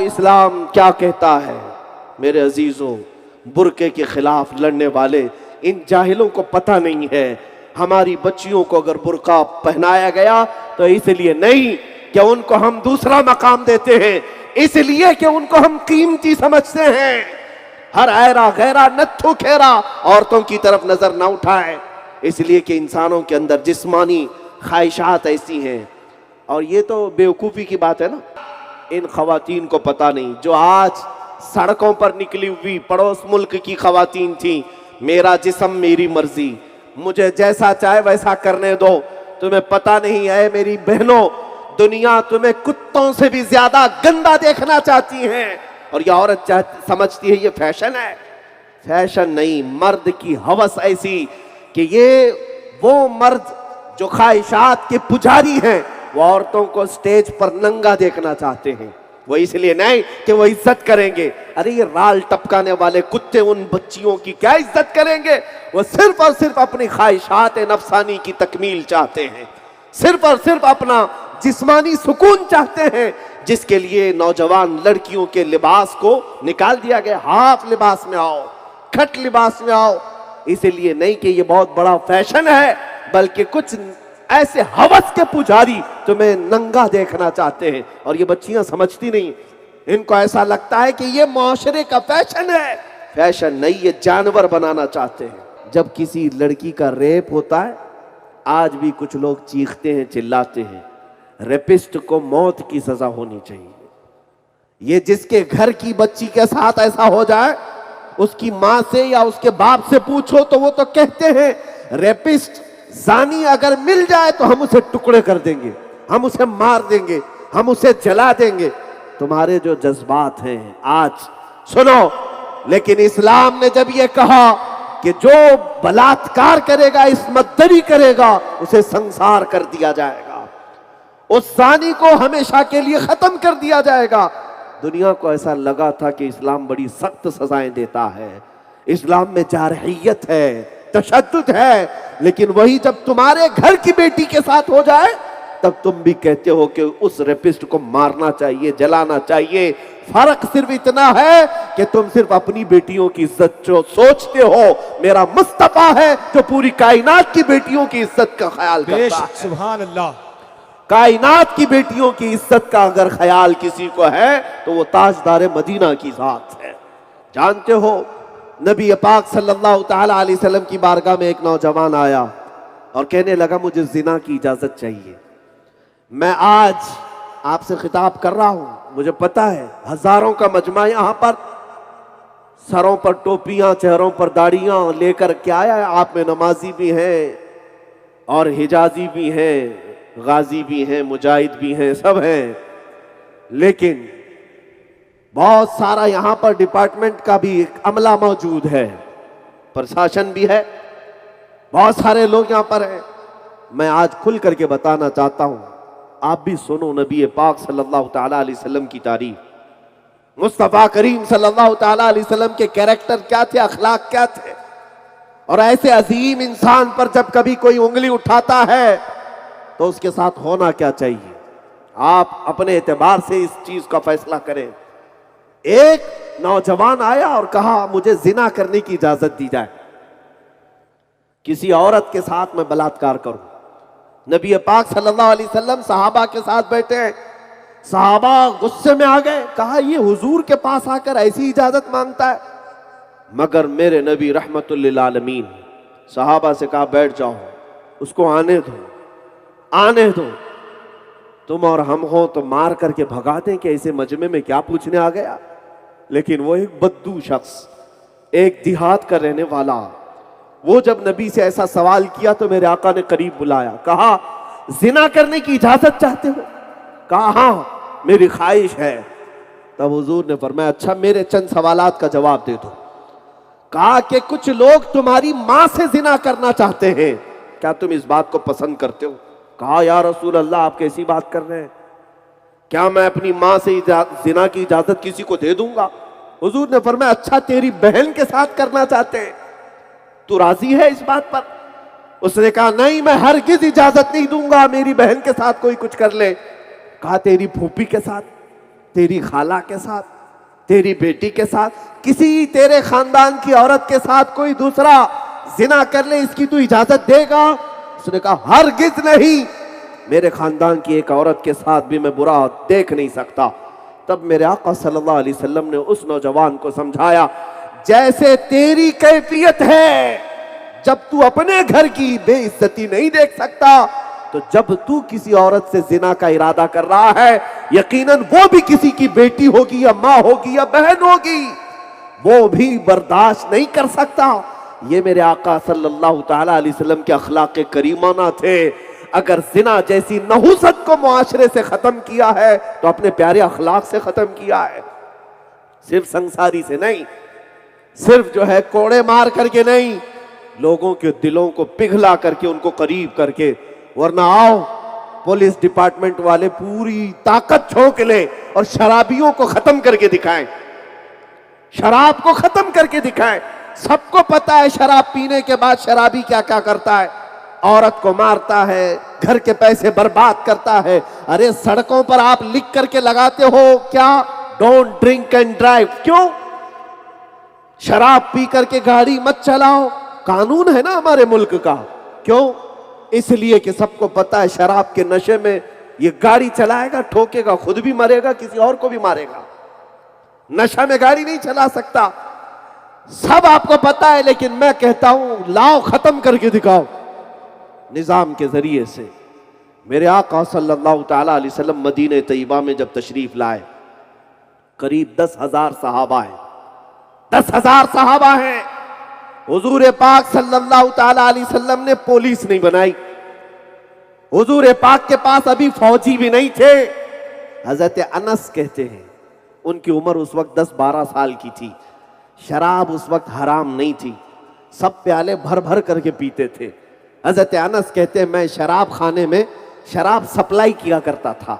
इस्लाम क्या कहता है। मेरे अजीजों, बुर्के के खिलाफ लड़ने वाले इन जाहिलों को पता नहीं है हमारी बच्चियों को अगर बुर्का पहनाया गया तो इसलिए नहीं कि उनको हम दूसरा मकाम देते हैं, इसलिए कि उनको हम कीमती समझते हैं। हर ऐरा गैरा नत्थु खेरा औरतों की तरफ नजर न उठाए, इसलिए कि इंसानों के अंदर जिस्मानी ख्वाहिशात ऐसी हैं। और ये तो बेवकूफ़ी की बात है ना, इन खवातीन को पता नहीं जो आज सड़कों पर निकली हुई पड़ोस मुल्क की खवातीन थी, मेरा जिस्म मेरी मर्जी, मुझे जैसा चाहे वैसा करने दो। तुम्हें पता नहीं है मेरी बहनों, दुनिया तुम्हें कुत्तों से भी ज्यादा गंदा देखना चाहती है। और ये औरत समझती है ये फैशन है। फैशन नहीं, मर्द की हवस ऐसी कि ये वो मर्द जो ख्वाहिशात के पुजारी हैं वो औरतों को स्टेज पर नंगा देखना चाहते हैं। वो इसलिए नहीं कि वो इज्जत करेंगे, अरे ये राल टपकाने वाले कुत्ते उन बच्चियों की क्या इज्जत करेंगे। वो सिर्फ और सिर्फ अपनी ख्वाहिशात नफसानी की तकमील चाहते हैं, सिर्फ और सिर्फ अपना जिस्मानी सुकून चाहते हैं, जिसके लिए नौजवान लड़कियों के लिबास को निकाल दिया गया। हाफ लिबास में आओ, खट लिबास में आओ, इसलिए नहीं कि ये बहुत बड़ा फैशन है, बल्कि कुछ ऐसे हवस के पुजारी तुम्हें नंगा देखना चाहते हैं। और ये बच्चियां समझती नहीं, इनको ऐसा लगता है कि ये मुआशरे का फैशन है। फैशन नहीं, ये जानवर बनाना चाहते हैं। जब किसी लड़की का रेप होता है, आज भी कुछ लोग चीखते हैं, चिल्लाते हैं, रेपिस्ट को मौत की सजा होनी चाहिए। ये जिसके घर की बच्ची के साथ ऐसा हो जाए, उसकी माँ से या उसके बाप से पूछो तो वो तो कहते हैं रेपिस्ट जानी अगर मिल जाए तो हम उसे टुकड़े कर देंगे, हम उसे मार देंगे, हम उसे जला देंगे। तुम्हारे जो जज्बात हैं आज सुनो, लेकिन इस्लाम ने जब ये कहा कि जो बलात्कार करेगा, इस्मतदरी करेगा, उसे संसार कर दिया जाएगा, उस जानी को हमेशा के लिए खत्म कर दिया जाएगा। दुनिया को ऐसा लगा था कि इस्लाम बड़ी सख्त सजाएं देता है, इस्लाम में जारहियत है, तशद्दुद है, लेकिन वही जब तुम्हारे घर की बेटी के साथ हो जाए तब तुम भी कहते हो कि उस रेपिस्ट को मारना चाहिए, जलाना चाहिए। फर्क सिर्फ इतना है कि तुम सिर्फ अपनी बेटियों की इज्जत जो सोचते हो, मेरा मुस्तफा है जो पूरी कायनात की बेटियों की इज्जत का ख्याल करता है। सुभान अल्लाह। कायनात की बेटियों की इज्जत का अगर ख्याल किसी को है तो वो ताजदार मदीना की जात है। जानते हो, नबी पाक सल्लल्लाहु ताला अलैहि वसल्लम की बारगाह में एक नौजवान आया और कहने लगा मुझे जिना की इजाजत चाहिए। मैं आज आपसे खिताब कर रहा हूं, मुझे पता है हजारों का मजमा यहां पर, सरों पर टोपियां, चेहरों पर दाढ़ियां लेकर के आया है। आप में नमाजी भी हैं और हिजाजी भी हैं, गाजी भी हैं, मुजाहिद भी हैं, सब हैं, लेकिन बहुत सारा यहां पर डिपार्टमेंट का भी एक अमला मौजूद है, प्रशासन भी है, बहुत सारे लोग यहां पर हैं। मैं आज खुल करके बताना चाहता हूं, आप भी सुनो नबी पाक सल्लल्लाहु ताला अलैहि वसल्लम की तारीफ, मुस्तफा करीम सल्लल्लाहु ताला अलैहि वसल्लम के कैरेक्टर क्या थे, अखलाक क्या थे। और ऐसे अजीम इंसान पर जब कभी कोई उंगली उठाता है तो उसके साथ होना क्या चाहिए, आप अपने एतबार से इस चीज का फैसला करें। एक नौजवान आया और कहा मुझे जिना करने की इजाजत दी जाए, किसी औरत के साथ मैं बलात्कार करूं। नबी पाक सल्लल्लाहु अलैहि वसल्लम सहाबा के साथ बैठे हैं, सहाबा गुस्से में आ गए, कहा ये हुजूर के पास आकर ऐसी इजाजत मांगता है। मगर मेरे नबी रहमतुल लिल आलमीन, सहाबा से कहा बैठ जाओ, उसको आने दो, आने दो। तुम और हम हो तो मार करके भगा दें कि ऐसे मजमे में क्या पूछने आ गया। लेकिन वो एक बद्दू शख्स, एक देहात का रहने वाला, वो जब नबी से ऐसा सवाल किया तो मेरे आका ने करीब बुलाया, कहा जिना करने की इजाजत चाहते हो? कहा हाँ मेरी ख्वाहिश है। तब हुजूर ने फरमाया अच्छा मेरे चंद सवालात का जवाब दे दो। कहा कि कुछ लोग तुम्हारी मां से जिना करना चाहते हैं, क्या तुम इस बात को पसंद करते हो? कहा या रसूल अल्लाह आप कैसी बात कर रहे हैं, क्या मैं अपनी मां से जिना की इजाजत किसी को दे दूंगा? हुजूर ने फरमाया अच्छा तेरी बहन के साथ करना चाहते हैं, तू राजी है इस बात पर? उसने कहा नहीं मैं हरगिज इजाजत नहीं दूंगा मेरी बहन के साथ कोई कुछ कर ले। कहा तेरी फूफी के साथ? तेरी खाला के साथ, तेरी बेटी के साथ, किसी तेरे खानदान की औरत के साथ कोई दूसरा जिना कर ले, इसकी तू इजाजत देगा? उसने कहा हरगिज नहीं, मेरे खानदान की एक औरत के साथ भी मैं बुरा देख नहीं सकता। तब मेरे आका सल्लल्लाहु अलैहि वसल्लम ने उस नौजवान को समझाया, जैसे तेरी कैफियत है, जब तू अपने घर की बेइज्जती नहीं देख सकता, तो जब तू किसी औरत से जिना का इरादा कर रहा है, यकीनन वो भी किसी की बेटी होगी या माँ होगी या बहन होगी, वो भी बर्दाश्त नहीं कर सकता। ये मेरे आका सल्लल्लाहु ताला अलैहि वसल्लम के अखलाक करीमाना थे। अगर जिना जैसी नहुसत को मुआशरे से खत्म किया है तो अपने प्यारे अखलाक से खत्म किया है। सिर्फ संसारी से नहीं, सिर्फ जो है कोड़े मार करके नहीं, लोगों के दिलों को पिघला करके, उनको करीब करके। वरना आओ पुलिस डिपार्टमेंट वाले पूरी ताकत झोंक ले और शराबियों को खत्म करके दिखाएं, शराब को खत्म करके दिखाएं। सबको पता है शराब पीने के बाद शराबी क्या क्या करता है, औरत को मारता है, घर के पैसे बर्बाद करता है। अरे सड़कों पर आप लिख करके लगाते हो क्या, डोंट ड्रिंक एंड ड्राइव, क्यों? शराब पी करके गाड़ी मत चलाओ, कानून है ना हमारे मुल्क का। क्यों? इसलिए कि सबको पता है शराब के नशे में ये गाड़ी चलाएगा, ठोकेगा, खुद भी मरेगा, किसी और को भी मारेगा। नशा में गाड़ी नहीं चला सकता, सब आपको पता है। लेकिन मैं कहता हूं लाओ खत्म करके दिखाओ निजाम के जरिए से। मेरे आका सल्लल्लाहु ताला अलैहि वसल्लम मदीने तैयबा में जब तशरीफ लाए, करीब 10,000 सहाबा हैं, 10,000 सहाबा हैं। हुजूर पाक सल्लल्लाहु ताला अलैहि वसल्लम ने पुलिस नहीं बनाई, हुजूर पाक के पास अभी फौजी भी नहीं थे। हजरत अनस कहते हैं उनकी उम्र उस वक्त 10-12 साल की थी, शराब उस वक्त हराम नहीं थी, सब प्याले भर भर करके पीते थे। हजरत अनस कहते हैं मैं शराब खाने में शराब सप्लाई किया करता था,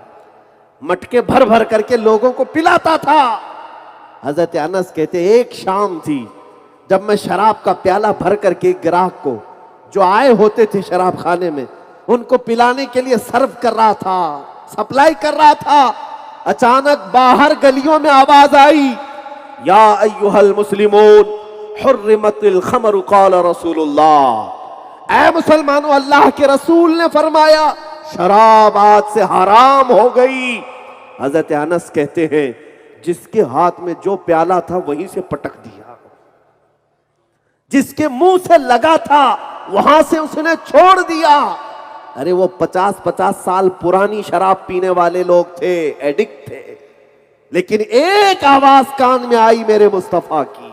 मटके भर भर करके लोगों को पिलाता था। हजरत अनस कहते एक शाम थी जब मैं शराब का प्याला भर करके ग्राहक को जो आए होते थे शराब खाने में, उनको पिलाने के लिए सर्व कर रहा था, सप्लाई कर रहा था। अचानक बाहर गलियों में आवाज आई, या अय्युहल मुस्लिमून हुर्रिमतिल खमरु क़ाल रसूलुल्लाह, ऐ मुसलमानों अल्लाह के रसूल ने फरमाया शराब आज से हराम हो गई। हजरत अनस कहते हैं जिसके हाथ में जो प्याला था वहीं से पटक दिया, जिसके मुंह से लगा था वहां से उसने छोड़ दिया। अरे वो 50-50 साल पुरानी शराब पीने वाले लोग थे, एडिक्ट थे, लेकिन एक आवाज कान में आई मेरे मुस्तफा की।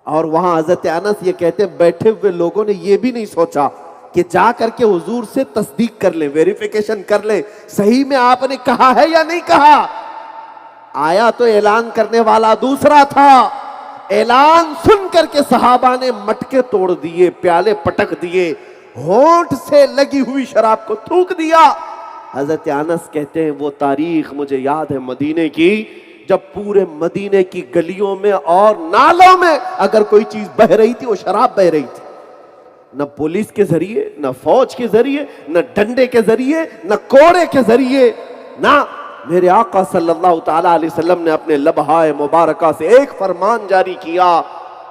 और वहां हजरत अनस ये कहते बैठे हुए लोगों ने ये भी नहीं सोचा कि जा करके हुजूर से तस्दीक कर ले, वेरिफिकेशन कर ले, सही में आपने कहा है या नहीं कहा। आया तो ऐलान करने वाला दूसरा था, ऐलान सुन करके सहाबा ने मटके तोड़ दिए, प्याले पटक दिए, होंठ से लगी हुई शराब को थूक दिया। हजरत अनस कहते हैं वो तारीख मुझे याद है मदीने की, जब पूरे मदीने की गलियों में और नालों में अगर कोई चीज बह रही थी वो शराब बह रही थी। न पुलिस के जरिए, न फौज के जरिए, न डंडे के जरिए, न कोड़े के जरिए, ना मेरे आका सल्लल्लाहु ताला अलैहि वसल्लम ने अपने लबहाए मुबारका से एक फरमान जारी किया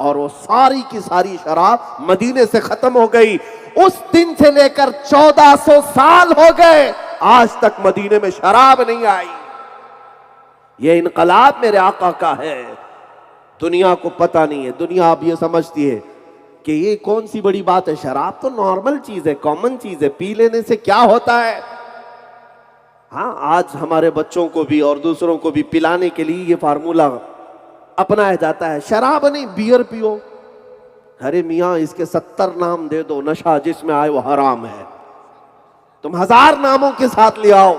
और वो सारी की सारी शराब मदीने से खत्म हो गई। उस दिन से लेकर 1400 साल हो गए, आज तक मदीने में शराब नहीं आई। ये इनकलाब मेरे आका का है। दुनिया को पता नहीं है, दुनिया अब ये समझती है कि ये कौन सी बड़ी बात है, शराब तो नॉर्मल चीज है, कॉमन चीज है, पी लेने से क्या होता है। हाँ, आज हमारे बच्चों को भी और दूसरों को भी पिलाने के लिए ये फार्मूला अपनाया जाता है, शराब नहीं बियर पियो। अरे मियाँ इसके 70 नाम दे दो, नशा जिसमें आए वो हराम है, तुम 1000 नामों के साथ ले आओ।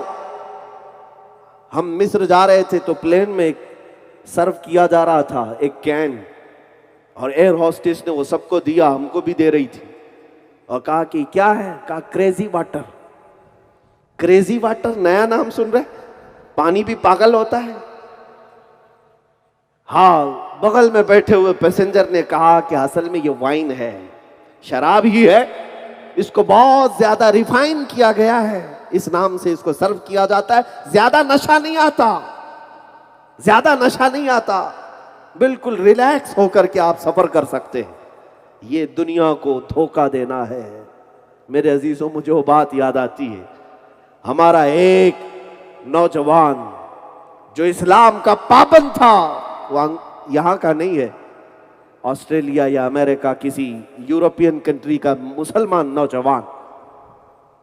हम मिस्र जा रहे थे तो प्लेन में सर्व किया जा रहा था एक कैन, और एयर होस्टेस ने वो सबको दिया, हमको भी दे रही थी, और कहा कि क्या है, कहा क्रेजी वाटर। क्रेजी वाटर नया नाम सुन रहे, पानी भी पागल होता है। हाँ, बगल में बैठे हुए पैसेंजर ने कहा कि असल में ये वाइन है, शराब ही है, इसको बहुत ज्यादा रिफाइन किया गया है, इस नाम से इसको सर्व किया जाता है, ज्यादा नशा नहीं आता। ज्यादा नशा नहीं आता, बिल्कुल रिलैक्स होकर के आप सफर कर सकते हैं। ये दुनिया को धोखा देना है। मेरे अजीजों, मुझे वो बात याद आती है, हमारा एक नौजवान जो इस्लाम का पाबंद था, वो यहाँ का नहीं है, ऑस्ट्रेलिया या अमेरिका किसी यूरोपियन कंट्री का मुसलमान नौजवान,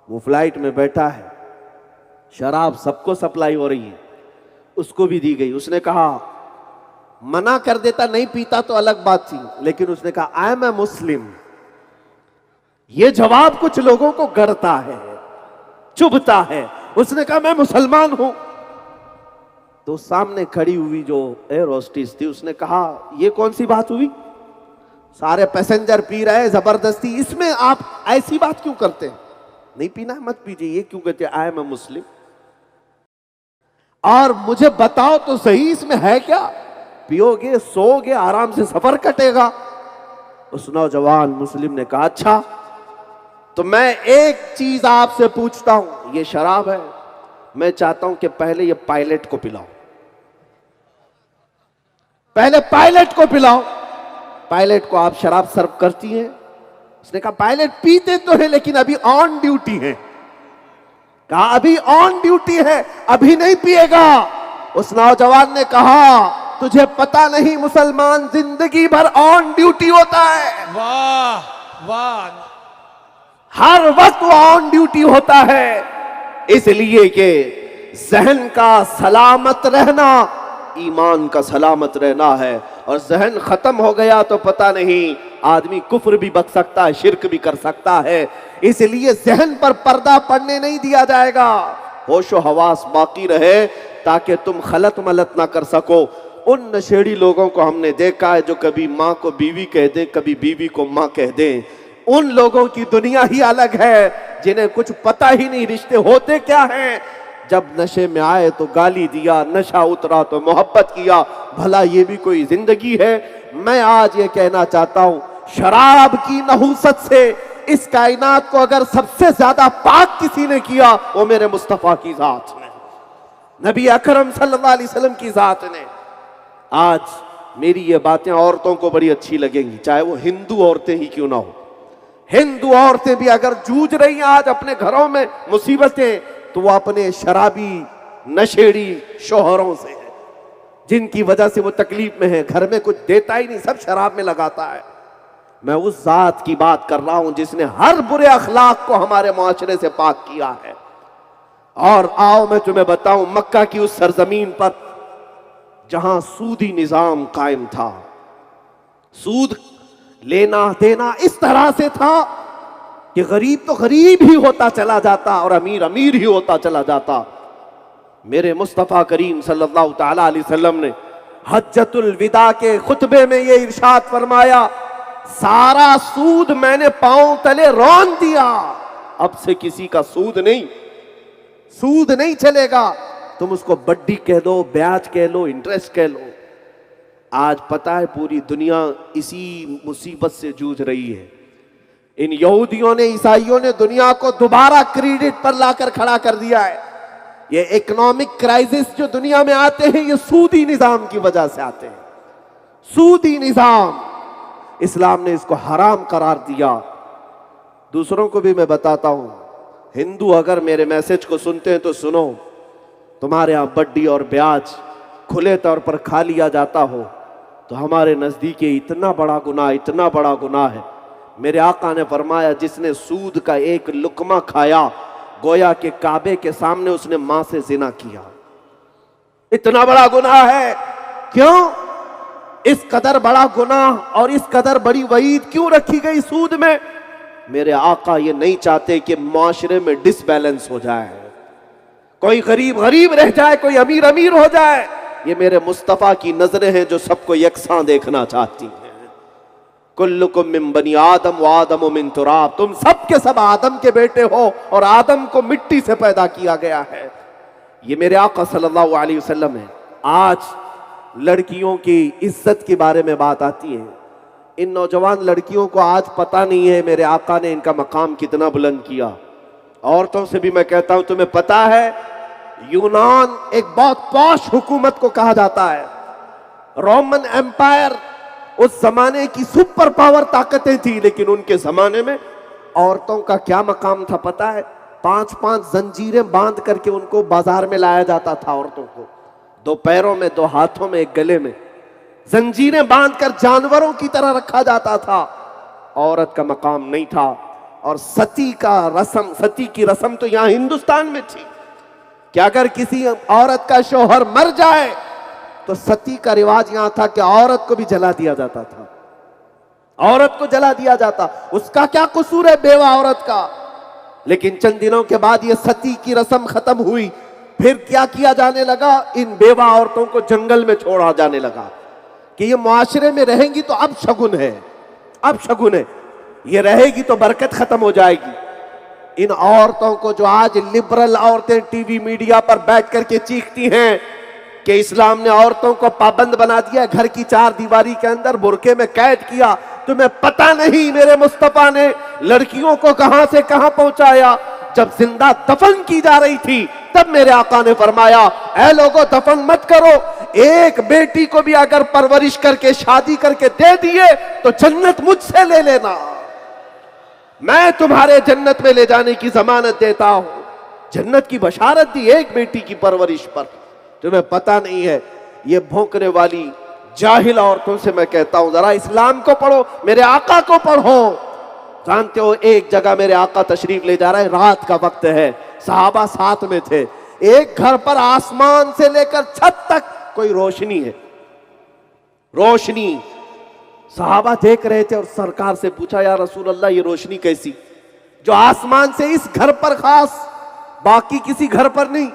वो फ्लाइट में बैठा है, शराब सबको सप्लाई हो रही है, उसको भी दी गई। उसने कहा, मना कर देता नहीं पीता तो अलग बात थी, लेकिन उसने कहा आई एम ए मुस्लिम। यह जवाब कुछ लोगों को गड़ता है, चुभता है। उसने कहा मैं मुसलमान हूं। तो सामने खड़ी हुई जो एयर होस्टेस थी, उसने कहा यह कौन सी बात हुई, सारे पैसेंजर पी रहे हैं जबरदस्ती, इसमें आप ऐसी बात क्यों करते हैं? नहीं पीना है मत पीजिए, ये क्यों कहते आई एम ए मुस्लिम? और मुझे बताओ तो सही, इसमें है क्या? पियोगे, सोओगे, आराम से सफर कटेगा। उस नौजवान मुस्लिम ने कहा अच्छा, तो मैं एक चीज आपसे पूछता हूं, ये शराब है, मैं चाहता हूं कि पहले ये पायलट को पिलाओ, पहले पायलट को पिलाओ। पायलट को आप शराब सर्व करती हैं? उसने कहा पायलट पीते तो है लेकिन अभी ऑन ड्यूटी है। कहा अभी ऑन ड्यूटी है, अभी नहीं पिएगा। उस नौजवान ने कहा तुझे पता नहीं, मुसलमान जिंदगी भर ऑन ड्यूटी होता है। वाह वाह, हर वक्त वो ऑन ड्यूटी होता है, इसलिए कि जहन का सलामत रहना ईमान का सलामत रहना है। और जहन खत्म हो गया तो पता नहीं, आदमी कुफ्र भी बक सकता है, शिर्क भी कर सकता है। इसलिए जहन पर पर्दा पड़ने नहीं दिया जाएगा, होशो हवास बाकी रहे ताकि तुम खलत मलत ना कर सको। उन नशेड़ी लोगों को हमने देखा है जो कभी माँ को बीवी कह दे, कभी बीवी को माँ कह दे। उन लोगों की दुनिया ही अलग है जिन्हें कुछ पता ही नहीं रिश्ते होते क्या हैं। जब नशे में आए तो गाली दिया, नशा उतरा तो मोहब्बत किया, भला ये भी कोई जिंदगी है? मैं आज ये कहना चाहता हूं, शराब की नहूसत से इस कायनात को अगर सबसे ज्यादा पाक किसी ने किया, वो मेरे मुस्तफा की जात ने, नबी अकरम सल्लल्लाहु अलैहि वसल्लम की जात ने। आज मेरी ये बातें औरतों को बड़ी अच्छी लगेंगी, चाहे वो हिंदू औरतें ही क्यों ना हो। हिंदू औरतें भी अगर जूझ रही हैं आज अपने घरों में मुसीबतें, तो वो अपने शराबी नशेड़ी शोहरों से है, जिनकी वजह से वो तकलीफ में है, घर में कुछ देता ही नहीं, सब शराब में लगाता है। मैं उस जात की बात कर रहा हूं जिसने हर बुरे अखलाक को हमारे मुआशरे से पाक किया है। और आओ मैं तुम्हें बताऊं, मक्का की उस सरजमीन पर जहां सूदी निजाम कायम था, सूद लेना देना इस तरह से था कि गरीब तो गरीब ही होता चला जाता और अमीर अमीर ही होता चला जाता। मेरे मुस्तफ़ा करीम सल्लल्लाहु ताला अलैहि वसल्लम ने हज्जतुल विदा के खुतबे में ये इरशाद फरमाया, सारा सूद मैंने पांव तले रौंद दिया, अब से किसी का सूद नहीं चलेगा। तुम उसको बड्डी कह दो, ब्याज कह लो, इंटरेस्ट कह लो। आज पता है पूरी दुनिया इसी मुसीबत से जूझ रही है। इन यहूदियों ने, ईसाइयों ने दुनिया को दोबारा क्रेडिट पर लाकर खड़ा कर दिया है। ये इकोनॉमिक क्राइसिस जो दुनिया में आते हैं, ये सूदी निजाम की वजह से आते हैं। सूदी निजाम, इस्लाम ने इसको हराम करार दिया। दूसरों को भी मैं बताता हूं, हिंदू अगर मेरे मैसेज को सुनते हैं तो सुनो, तुम्हारे यहां बड्डी और ब्याज खुले तौर पर खा लिया जाता हो तो हमारे नजदीक इतना बड़ा गुनाह है। मेरे आका ने फरमाया, जिसने सूद का एक लुकमा खाया, गोया के काबे के सामने उसने मां से जिना किया। इतना बड़ा गुनाह है। क्यों इस कदर बड़ा गुनाह और इस कदर बड़ी वईद क्यों रखी गई सूद में? मेरे आका ये नहीं चाहते कि माशरे में डिसबैलेंस हो जाए, कोई गरीब गरीब रह जाए, कोई अमीर अमीर हो जाए। ये मेरे मुस्तफा की नजरें हैं जो सबको यकसां देखना चाहती हैं। कुल्लुकुम मिन बनी आदम व आदम मिन तुराब, तुम सब के सब आदम के बेटे हो और आदम को मिट्टी से पैदा किया गया है। ये मेरे आका सल्लल्लाहु अलैहि वसल्लम है। आज लड़कियों की इज्जत के बारे में बात आती है। इन नौजवान लड़कियों को आज पता नहीं है मेरे आका ने इनका मकाम कितना बुलंद किया। औरतों से भी मैं कहता हूं, तुम्हें पता है यूनान एक बहुत पॉश हुकूमत को कहा जाता है। रोमन एम्पायर उस जमाने की सुपर पावर ताकतें थी, लेकिन उनके जमाने में औरतों का क्या मकाम था पता है? 5-5 जंजीरें बांध करके उनको बाजार में लाया जाता था। औरतों को 2 पैरों में, 2 हाथों में, 1 गले में जंजीरें बांधकर जानवरों की तरह रखा जाता था। औरत का मकाम नहीं था। और सती की रस्म तो यहां हिंदुस्तान में थी कि अगर किसी औरत का शौहर मर जाए तो सती का रिवाज यहां था कि औरत को भी जला दिया जाता था। औरत को जला दिया जाता। उसका क्या कसूर है बेवा औरत का? लेकिन चंद दिनों के बाद ये सती की रस्म खत्म हुई। फिर क्या किया जाने लगा? इन बेवा औरतों को जंगल में छोड़ा जाने लगा कि ये मुआशरे में रहेंगी तो अब शगुन है, अब शगुन है, ये रहेगी तो बरकत खत्म हो जाएगी। इन औरतों को जो आज लिबरल औरतें टीवी मीडिया पर बैठ करके चीखती हैं कि इस्लाम ने औरतों को पाबंद बना दिया, घर की 4 दीवारी के अंदर बुरके में कैद किया, तुम्हें पता नहीं मेरे मुस्तफा ने लड़कियों को कहां से कहां पहुंचाया। जब जिंदा दफन की जा रही थी तब मेरे आका ने फरमाया, ऐ लोगों दफन मत करो, एक बेटी को भी अगर परवरिश करके शादी करके दे दिए तो जन्नत मुझसे ले लेना, मैं तुम्हारे जन्नत में ले जाने की जमानत देता हूं। जन्नत की बशारत दी एक बेटी की परवरिश पर। तुम्हें पता नहीं है। ये भौंकने वाली जाहिल औरतों से मैं कहता हूं, जरा इस्लाम को पढ़ो, मेरे आका को पढ़ो। जानते हो एक जगह मेरे आका तशरीफ ले जा रहे हैं, रात का वक्त है, सहाबा साथ में थे। एक घर पर आसमान से लेकर छत तक कोई रोशनी है, रोशनी। सहाबा देख रहे थे और सरकार से पूछा, या रसूल अल्लाह ये रोशनी कैसी, जो आसमान से इस घर पर खास, बाकी किसी घर पर नहीं।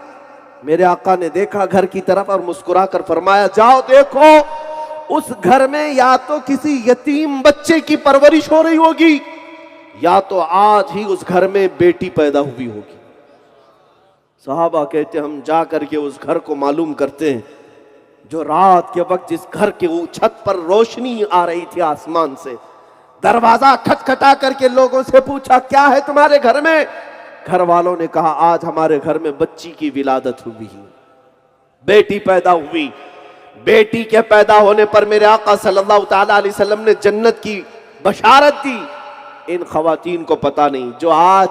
मेरे आका ने देखा घर की तरफ और मुस्कुरा कर फरमाया, जाओ देखो उस घर में या तो किसी यतीम बच्चे की परवरिश हो रही होगी या तो आज ही उस घर में बेटी पैदा हुई होगी। सहाबा कहते हम जा करके उस घर को मालूम करते हैं। जो रात के वक्त जिस घर के छत पर रोशनी आ रही थी आसमान से, दरवाजा खटखटा करके लोगों से पूछा, क्या है तुम्हारे घर में? घर वालों ने कहा, आज हमारे घर में बच्ची की विलादत हुई है, बेटी पैदा हुई। बेटी के पैदा होने पर मेरे आका सल्लल्लाहु ताला अलैहि वसल्लम ने जन्नत की बशारत दी। इन खवातीन को पता नहीं जो आज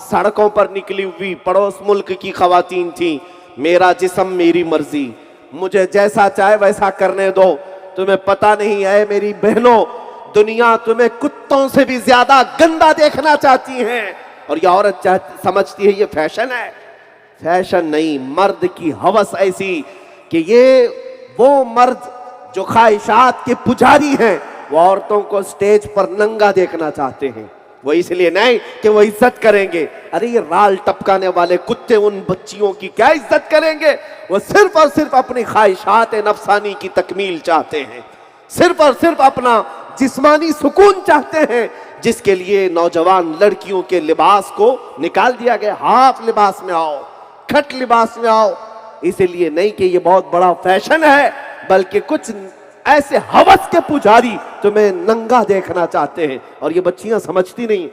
सड़कों पर निकली हुई पड़ोस मुल्क की खवातीन थी, मेरा जिस्म मेरी मर्जी, मुझे जैसा चाहे वैसा करने दो। तुम्हें पता नहीं है मेरी बहनों, दुनिया तुम्हें कुत्तों से भी ज्यादा गंदा देखना चाहती है। और ये औरत समझती है ये फैशन है। फैशन नहीं, मर्द की हवस ऐसी कि ये वो मर्द जो ख्वाहिशात के पुजारी हैं, वो औरतों को स्टेज पर नंगा देखना चाहते हैं। वो इसलिए नहीं कि वो इज्जत करेंगे, अरे ये राल टपकाने वाले कुत्ते उन बच्चियों की क्या इज्जत करेंगे। वो सिर्फ और सिर्फ अपनी ख्वाहिशात नफसानी की तकमील चाहते हैं, सिर्फ और सिर्फ अपना जिस्मानी सुकून चाहते हैं, जिसके लिए नौजवान लड़कियों के लिबास को निकाल दिया गया। हाफ लिबास में आओ, खट लिबास में आओ। इसलिए नहीं कि ये बहुत बड़ा फैशन है, बल्कि कुछ ऐसे हवस के पुजारी तुम्हें नंगा देखना चाहते हैं। और ये बच्चियां समझती नहीं,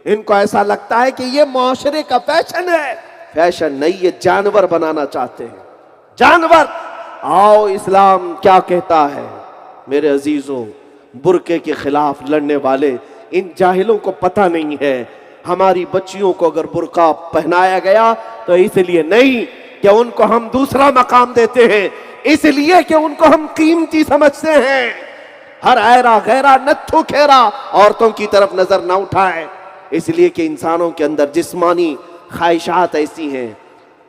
इनको ऐसा लगता है कि ये मुआशरे का फैशन है। फैशन नहीं, ये जानवर बनाना चाहते हैं, जानवर। आओ इस्लाम क्या कहता है मेरे अजीजों, बुरके के खिलाफ लड़ने वाले इन जाहिलों को पता नहीं है। हमारी बच्चियों को अगर बुर्का पहनाया गया तो इसलिए नहीं कि उनको हम दूसरा मकाम देते हैं, इसलिए कि उनको हम कीमती समझते हैं। हर ऐरा गैरा नत्थु खेरा औरतों की तरफ नजर न उठाए, इसलिए कि इंसानों के अंदर जिस्मानी ख्वाहिशात ऐसी हैं।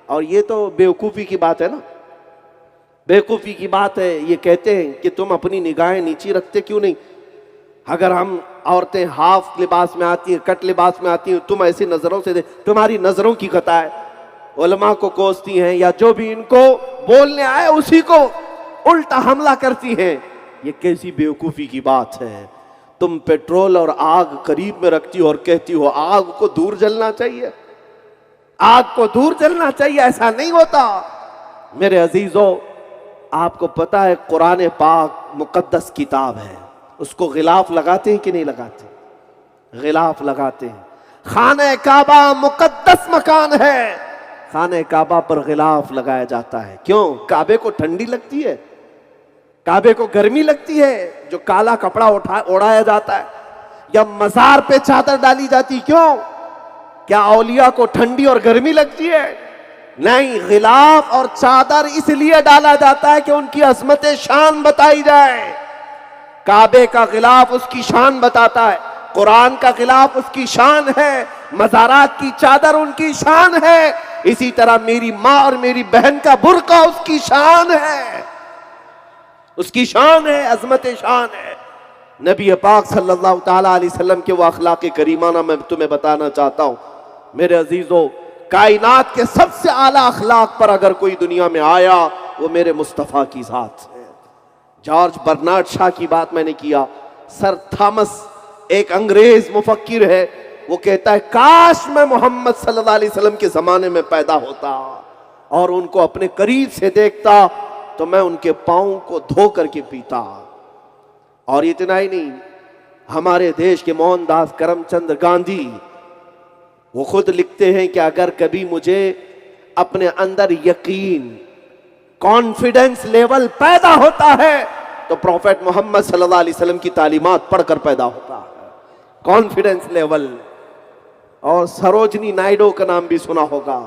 और ये तो बेवकूफ़ी की बात है ना, बेवकूफ़ी की बात है। ये कहते हैं कि तुम अपनी निगाहें नीची रखते क्यों नहीं? अगर हम औरतें हाफ लिबास में आती हैं, कट लिबास में आती हैं, तुम ऐसी नज़रों से तुम्हारी नज़रों की खता है, उलमा को कोसती हैं या जो भी इनको बोलने आए उसी को उल्टा हमला करती हैं। ये कैसी बेवकूफ़ी की बात है। तुम पेट्रोल और आग करीब में रखती हो और कहती हो आग को दूर जलना चाहिए, आग को दूर जलना चाहिए। ऐसा नहीं होता मेरे अजीजों। आपको पता है कुरान पाक मुकद्दस किताब है, उसको गिलाफ लगाते हैं कि नहीं लगाते? गिलाफ लगाते हैं। खाने काबा मुकद्दस मकान है, खाने काबा पर गिलाफ लगाया जाता है। क्यों? काबे को ठंडी लगती है, काबे को गर्मी लगती है जो काला कपड़ा ओढ़ाया जाता है, या मजार पे चादर डाली जाती? क्यों? क्या औलिया को ठंडी और गर्मी लगती है? नहीं, गिलाफ और चादर इसलिए डाला जाता है कि उनकी अजमत शान बताई जाए। काबे का गिलाफ उसकी शान बताता है, कुरान का गिलाफ उसकी शान है, मज़ारात की चादर उनकी शान है। इसी तरह मेरी माँ और मेरी बहन का बुर्का उसकी शान है, उसकी शान है, अजमत शान है। नबी पाक सल्लल्लाहु ताला अलैहि वसल्लम के वो अखलाक करीमाना मैं तुम्हें बताना चाहता हूं मेरे अजीजों। कायनात के सबसे आला अखलाक पर अगर कोई दुनिया में आया वो मेरे मुस्तफ़ा की जात है। जॉर्ज बर्नार्ड शॉ की बात मैंने किया। सर थॉमस एक अंग्रेज मुफक्किर है, वो कहता है काश मैं मोहम्मद सल्लल्लाहु अलैहि वसल्लम के जमाने में पैदा होता और उनको अपने करीब से देखता तो मैं उनके पाँव को धो करके पीता। और इतना ही नहीं, हमारे देश के मोहनदास करमचंद गांधी वो खुद लिखते हैं कि अगर कभी मुझे अपने अंदर यकीन, कॉन्फिडेंस लेवल पैदा होता है तो प्रोफेट मोहम्मद सल्लल्लाहु अलैहि वसल्लम की तालीमात पढ़कर पैदा होता है। Confidence level. और सरोजनी नायडू का नाम भी सुना होगा,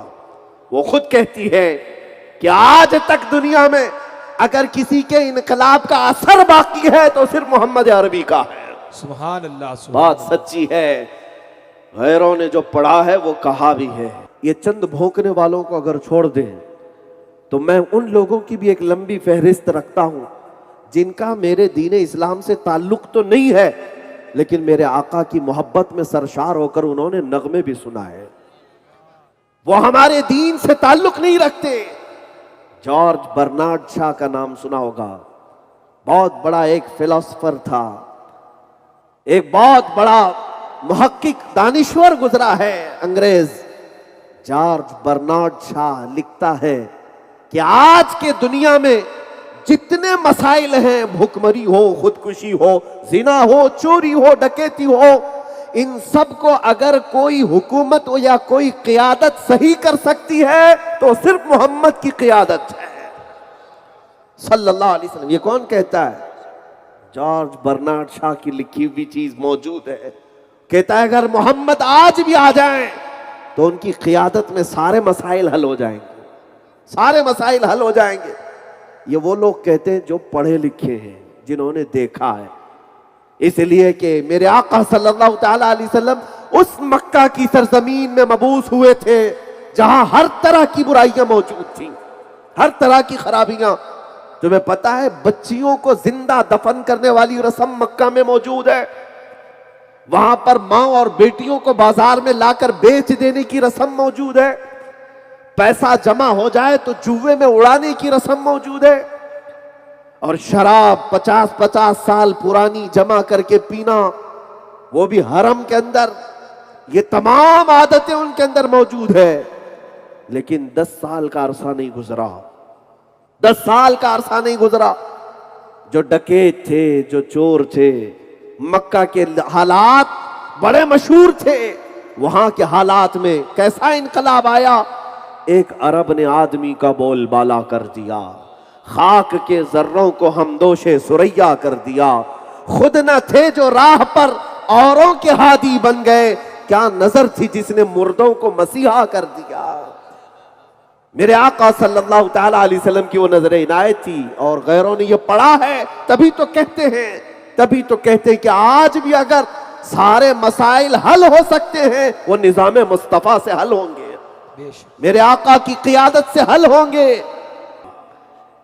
वो खुद कहती है कि आज तक दुनिया में अगर किसी के इनकलाब का असर बाकी है तो सिर्फ मोहम्मद अरबी का है। सुभान अल्लाह, सुभान बात सच्ची है। गैरों ने जो पढ़ा है वो कहा भी है। ये चंद भौंकने वालों को अगर छोड़ दें तो मैं उन लोगों की भी एक लंबी फहरिस्त रखता हूं जिनका मेरे दीन इस्लाम से ताल्लुक तो नहीं है, लेकिन मेरे आका की मोहब्बत में सरशार होकर उन्होंने नगमे भी सुनाए। वो हमारे दीन से ताल्लुक नहीं रखते। जॉर्ज बर्नार्ड शॉ का नाम सुना होगा, बहुत बड़ा एक फिलोसफर था, एक बहुत बड़ा मुहक्किक दानिश्वर गुजरा है अंग्रेज। जॉर्ज बर्नार्ड शॉ लिखता है कि आज के दुनिया में जितने मसाइल हैं, भुखमरी हो, खुदकुशी हो, जिना हो, चोरी हो, डकैती हो, इन सब को अगर कोई हुकूमत हो या कोई क़ियादत सही कर सकती है तो सिर्फ मोहम्मद की क़ियादत है सल्लल्लाहु अलैहि वसल्लम। ये कौन कहता है? जॉर्ज बर्नार्ड शॉ की लिखी हुई चीज मौजूद है। कहता है अगर मोहम्मद आज भी आ जाएं तो उनकी क़ियादत में सारे मसाइल हल हो जाएंगे, सारे मसाइल हल हो जाएंगे। ये वो लोग कहते हैं जो पढ़े लिखे हैं, जिन्होंने देखा है। इसलिए कि मेरे आका सल्लल्लाहु ताला अलैहि वसल्लम उस मक्का की सरजमीन में मबूस हुए थे जहां हर तरह की बुराइयां मौजूद थी, हर तरह की खराबियां। तुम्हें पता है बच्चियों को जिंदा दफन करने वाली रस्म मक्का में मौजूद है। वहां पर मां और बेटियों को बाजार में लाकर बेच देने की रस्म मौजूद है। पैसा जमा हो जाए तो जुए में उड़ाने की रस्म मौजूद है। और शराब 50-50 साल पुरानी जमा करके पीना, वो भी हरम के अंदर। ये तमाम आदतें उनके अंदर मौजूद है। लेकिन 10 साल का अरसा नहीं गुजरा, 10 साल का अरसा नहीं गुजरा। जो डकैत थे, जो चोर थे, मक्का के हालात बड़े मशहूर थे। वहां के हालात में कैसा इनकलाब आया। एक अरब ने आदमी का बोलबाला कर दिया, खाक के जर्रों को हमदोशे सुरैया कर दिया। खुद न थे जो राह पर औरों के हादी बन गए, क्या नजर थी जिसने मुर्दों को मसीहा कर दिया। मेरे आका सल्लल्लाहु ताला अलैहि वसल्लम की वो नजर इनायत थी। और गैरों ने ये पढ़ा है, तभी तो कहते हैं कि आज भी अगर सारे मसाइल हल हो सकते हैं वो निजाम मुस्तफा से हल होंगे, मेरे आका की क़ियादत से हल होंगे।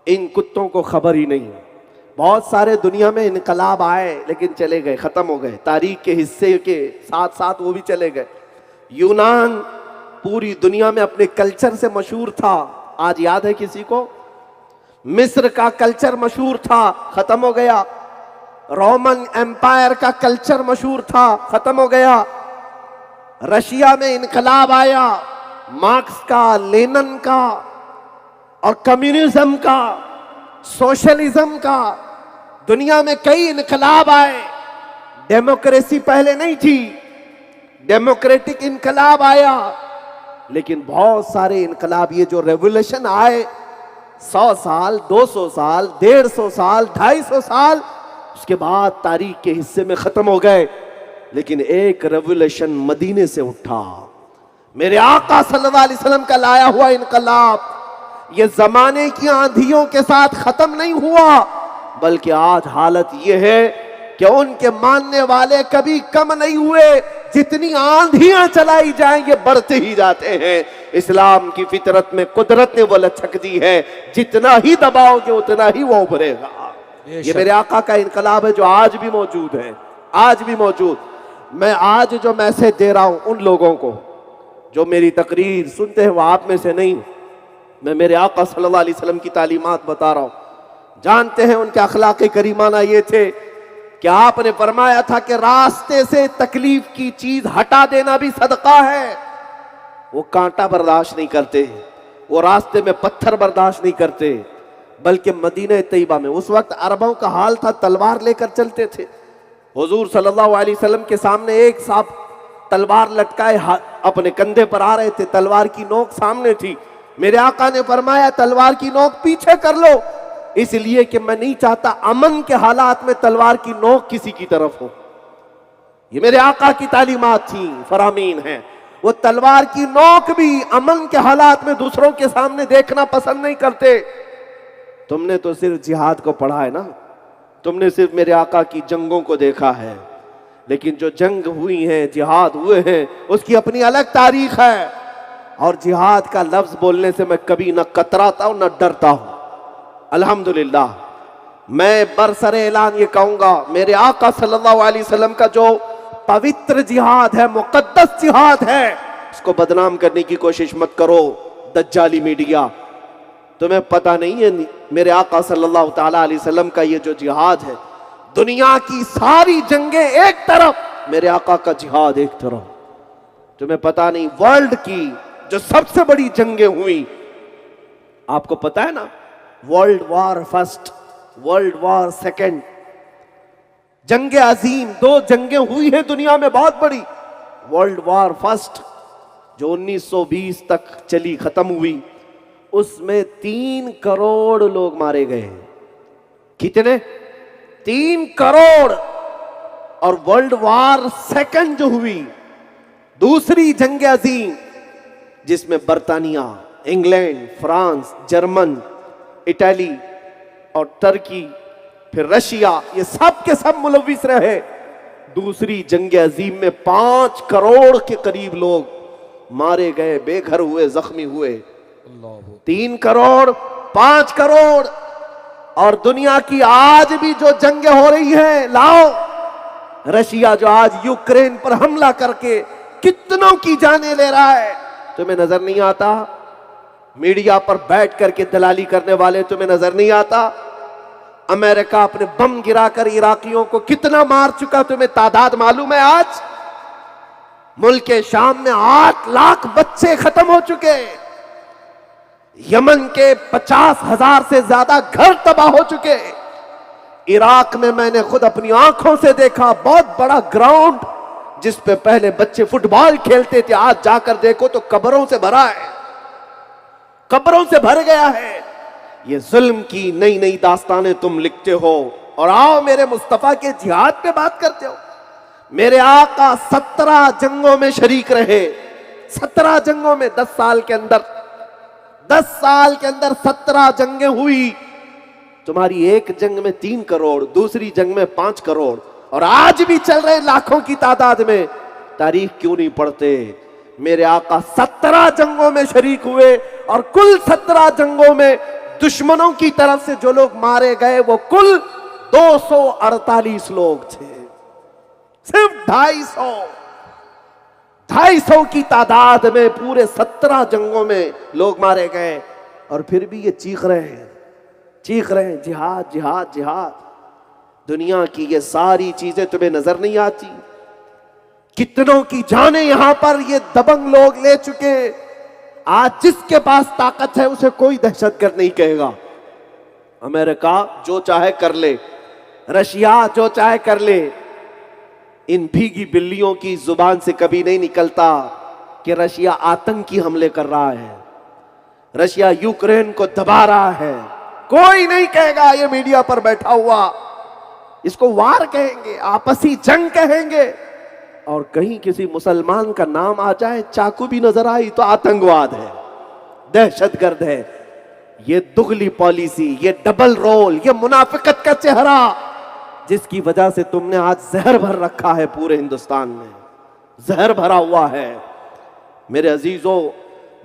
इन कुत्तों को खबर ही नहीं। बहुत सारे दुनिया में इनकलाब आए लेकिन चले गए, खत्म हो गए, तारीख के हिस्से के साथ साथ वो भी चले गए। यूनान पूरी दुनिया में अपने कल्चर से मशहूर था, आज याद है किसी को? मिस्र का कल्चर मशहूर था, खत्म हो गया। रोमन एम्पायर का कल्चर मशहूर था, खत्म हो गया। रशिया में इनकलाब आया, मार्क्स का, लेनिन का और कम्युनिज्म का, सोशलिज्म का। दुनिया में कई इनकलाब आए। डेमोक्रेसी पहले नहीं थी, डेमोक्रेटिक इनकलाब आया। लेकिन बहुत सारे इनकलाब, ये जो रेवोल्यूशन आए 100 साल, 200 साल, 150 साल, 250 साल, उसके बाद तारीख के हिस्से में खत्म हो गए। लेकिन एक रेवोल्यूशन मदीने से उठा, मेरे आका सल्लल्लाहु अलैहि वसल्लम का लाया हुआ इनकलाब। ये जमाने की आंधियों के साथ खत्म नहीं हुआ, बल्कि आज हालत यह है कि उनके मानने वाले कभी कम नहीं हुए। जितनी आंधियां चलाई जाएंगे बढ़ते ही जाते हैं। इस्लाम की फितरत में कुदरत ने वो लचक दी है, जितना ही दबाओगे उतना ही वो उभरेगा। ये मेरे आका का इनकलाब है जो आज भी मौजूद है, आज भी मौजूद। मैं आज जो मैसेज दे रहा हूं उन लोगों को जो मेरी तकरीर सुनते हैं, वो आप में से नहीं, मैं मेरे आका सल्लल्लाहु अलैहि वसल्लम की तालीमात बता रहा हूं। जानते हैं उनके अखलाक करीमाना ये थे कि आपने फरमाया था कि रास्ते से तकलीफ की चीज हटा देना भी सदका है। वो कांटा बर्दाश्त नहीं करते, वो रास्ते में पत्थर बर्दाश्त नहीं करते, बल्कि मदीना तैयबा में उस वक्त अरबों का हाल था, तलवार लेकर चलते थे। हुजूर सल्लल्लाहु अलैहि वसल्लम के सामने एक साहब तलवार लटकाए अपने कंधे पर आ रहे थे, तलवार की नोक सामने थी। मेरे आका ने फरमाया तलवार की नोक पीछे कर लो, इसलिए कि मैं नहीं चाहता अमन के हालात में तलवार की नोक किसी की तरफ हो। ये मेरे आका की तालीमात थी, फरामीन है। वो तलवार की नोक भी अमन के हालात में दूसरों के सामने देखना पसंद नहीं करते। तुमने तो सिर्फ जिहाद को पढ़ा है ना, तुमने सिर्फ मेरे आका की जंगों को देखा है, लेकिन जो जंग हुई हैं, जिहाद हुए हैं, उसकी अपनी अलग तारीख है। और जिहाद का लफ्ज बोलने से मैं कभी न कतराता हूं न डरता हूं। अल्हम्दुलिल्लाह, मैं बरसरे ऐलान ये कहूंगा, मेरे आका सल्लल्लाहु अलैहि वसल्लम का जो पवित्र जिहाद है, मुकद्दस जिहाद है, उसको बदनाम करने की कोशिश मत करो दज्जाली मीडिया। तुम्हें पता नहीं है मेरे आका सल्लल्लाहु ताला अलैहि वसल्लम का ये जो जिहाद है, दुनिया की सारी जंगें एक तरफ, मेरे आका का जिहाद एक तरफ। तुम्हें पता नहीं वर्ल्ड की जो सबसे बड़ी जंगें हुई, आपको पता है ना, world war first, world war second, जंगे अजीम, दो जंगें हुई हैं दुनिया में बहुत बड़ी। वर्ल्ड वॉर फर्स्ट जो 1920 तक चली, खत्म हुई, उसमें 3 करोड़ लोग मारे गए हैं। कितने? 3 करोड़। और वर्ल्ड वॉर सेकंड जो हुई, दूसरी जंग अजीम, जिसमें बर्तानिया, इंग्लैंड, फ्रांस, जर्मन, इटली और तुर्की, फिर रशिया, ये सब के सब मुलविस रहे। दूसरी जंग अजीम में 5 करोड़ के करीब लोग मारे गए, बेघर हुए, जख्मी हुए। 3 करोड़, 5 करोड़। और दुनिया की आज भी जो जंगें हो रही हैं, लाओ, रशिया जो आज यूक्रेन पर हमला करके कितनों की जानें ले रहा है, तुम्हें नजर नहीं आता? मीडिया पर बैठ करके दलाली करने वाले तुम्हें नजर नहीं आता? अमेरिका अपने बम गिराकर इराकियों को कितना मार चुका, तुम्हें तादाद मालूम है? आज मुल्क शाम में 8 लाख बच्चे खत्म हो चुके, यमन के 50,000 से ज्यादा घर तबाह हो चुके, इराक में मैंने खुद अपनी आंखों से देखा बहुत बड़ा ग्राउंड जिस पे पहले बच्चे फुटबॉल खेलते थे, आज जाकर देखो तो कब्रों से भरा है, कब्रों से भर गया है। ये जुल्म की नई नई दास्तानें तुम लिखते हो और आओ मेरे मुस्तफा के जिहाद पे बात करते हो। मेरे आका 17 जंगों में शरीक रहे, 17 जंगों में 10 साल के अंदर 17 जंगें हुई। तुम्हारी एक जंग में 3 करोड़, दूसरी जंग में 5 करोड़, और आज भी चल रहे लाखों की तादाद में। तारीख क्यों नहीं पढ़ते? मेरे आका 17 जंगों में शरीक हुए और कुल 17 जंगों में दुश्मनों की तरफ से जो लोग मारे गए वो कुल 248 लोग थे। सिर्फ 250 की तादाद में पूरे 17 जंगों में लोग मारे गए, और फिर भी ये चीख रहे हैं जिहाद जिहाद जिहाद। दुनिया की ये सारी चीजें तुम्हें नजर नहीं आती? कितनों की जाने यहां पर ये दबंग लोग ले चुके। आज जिसके पास ताकत है उसे कोई दहशतगर्द नहीं कहेगा। अमेरिका जो चाहे कर ले, रशिया जो चाहे कर ले, इन भीगी बिल्लियों की जुबान से कभी नहीं निकलता कि रशिया आतंकी हमले कर रहा है, रशिया यूक्रेन को दबा रहा है। कोई नहीं कहेगा ये मीडिया पर बैठा हुआ, इसको वार कहेंगे, आपसी जंग कहेंगे। और कहीं किसी मुसलमान का नाम आ जाए, चाकू भी नजर आई, तो आतंकवाद है, दहशतगर्द है। ये दुगली पॉलिसी, ये डबल रोल, ये मुनाफिकत का चेहरा, जिसकी वजह से तुमने आज जहर भर रखा है, पूरे हिंदुस्तान में जहर भरा हुआ है। मेरे अजीजों,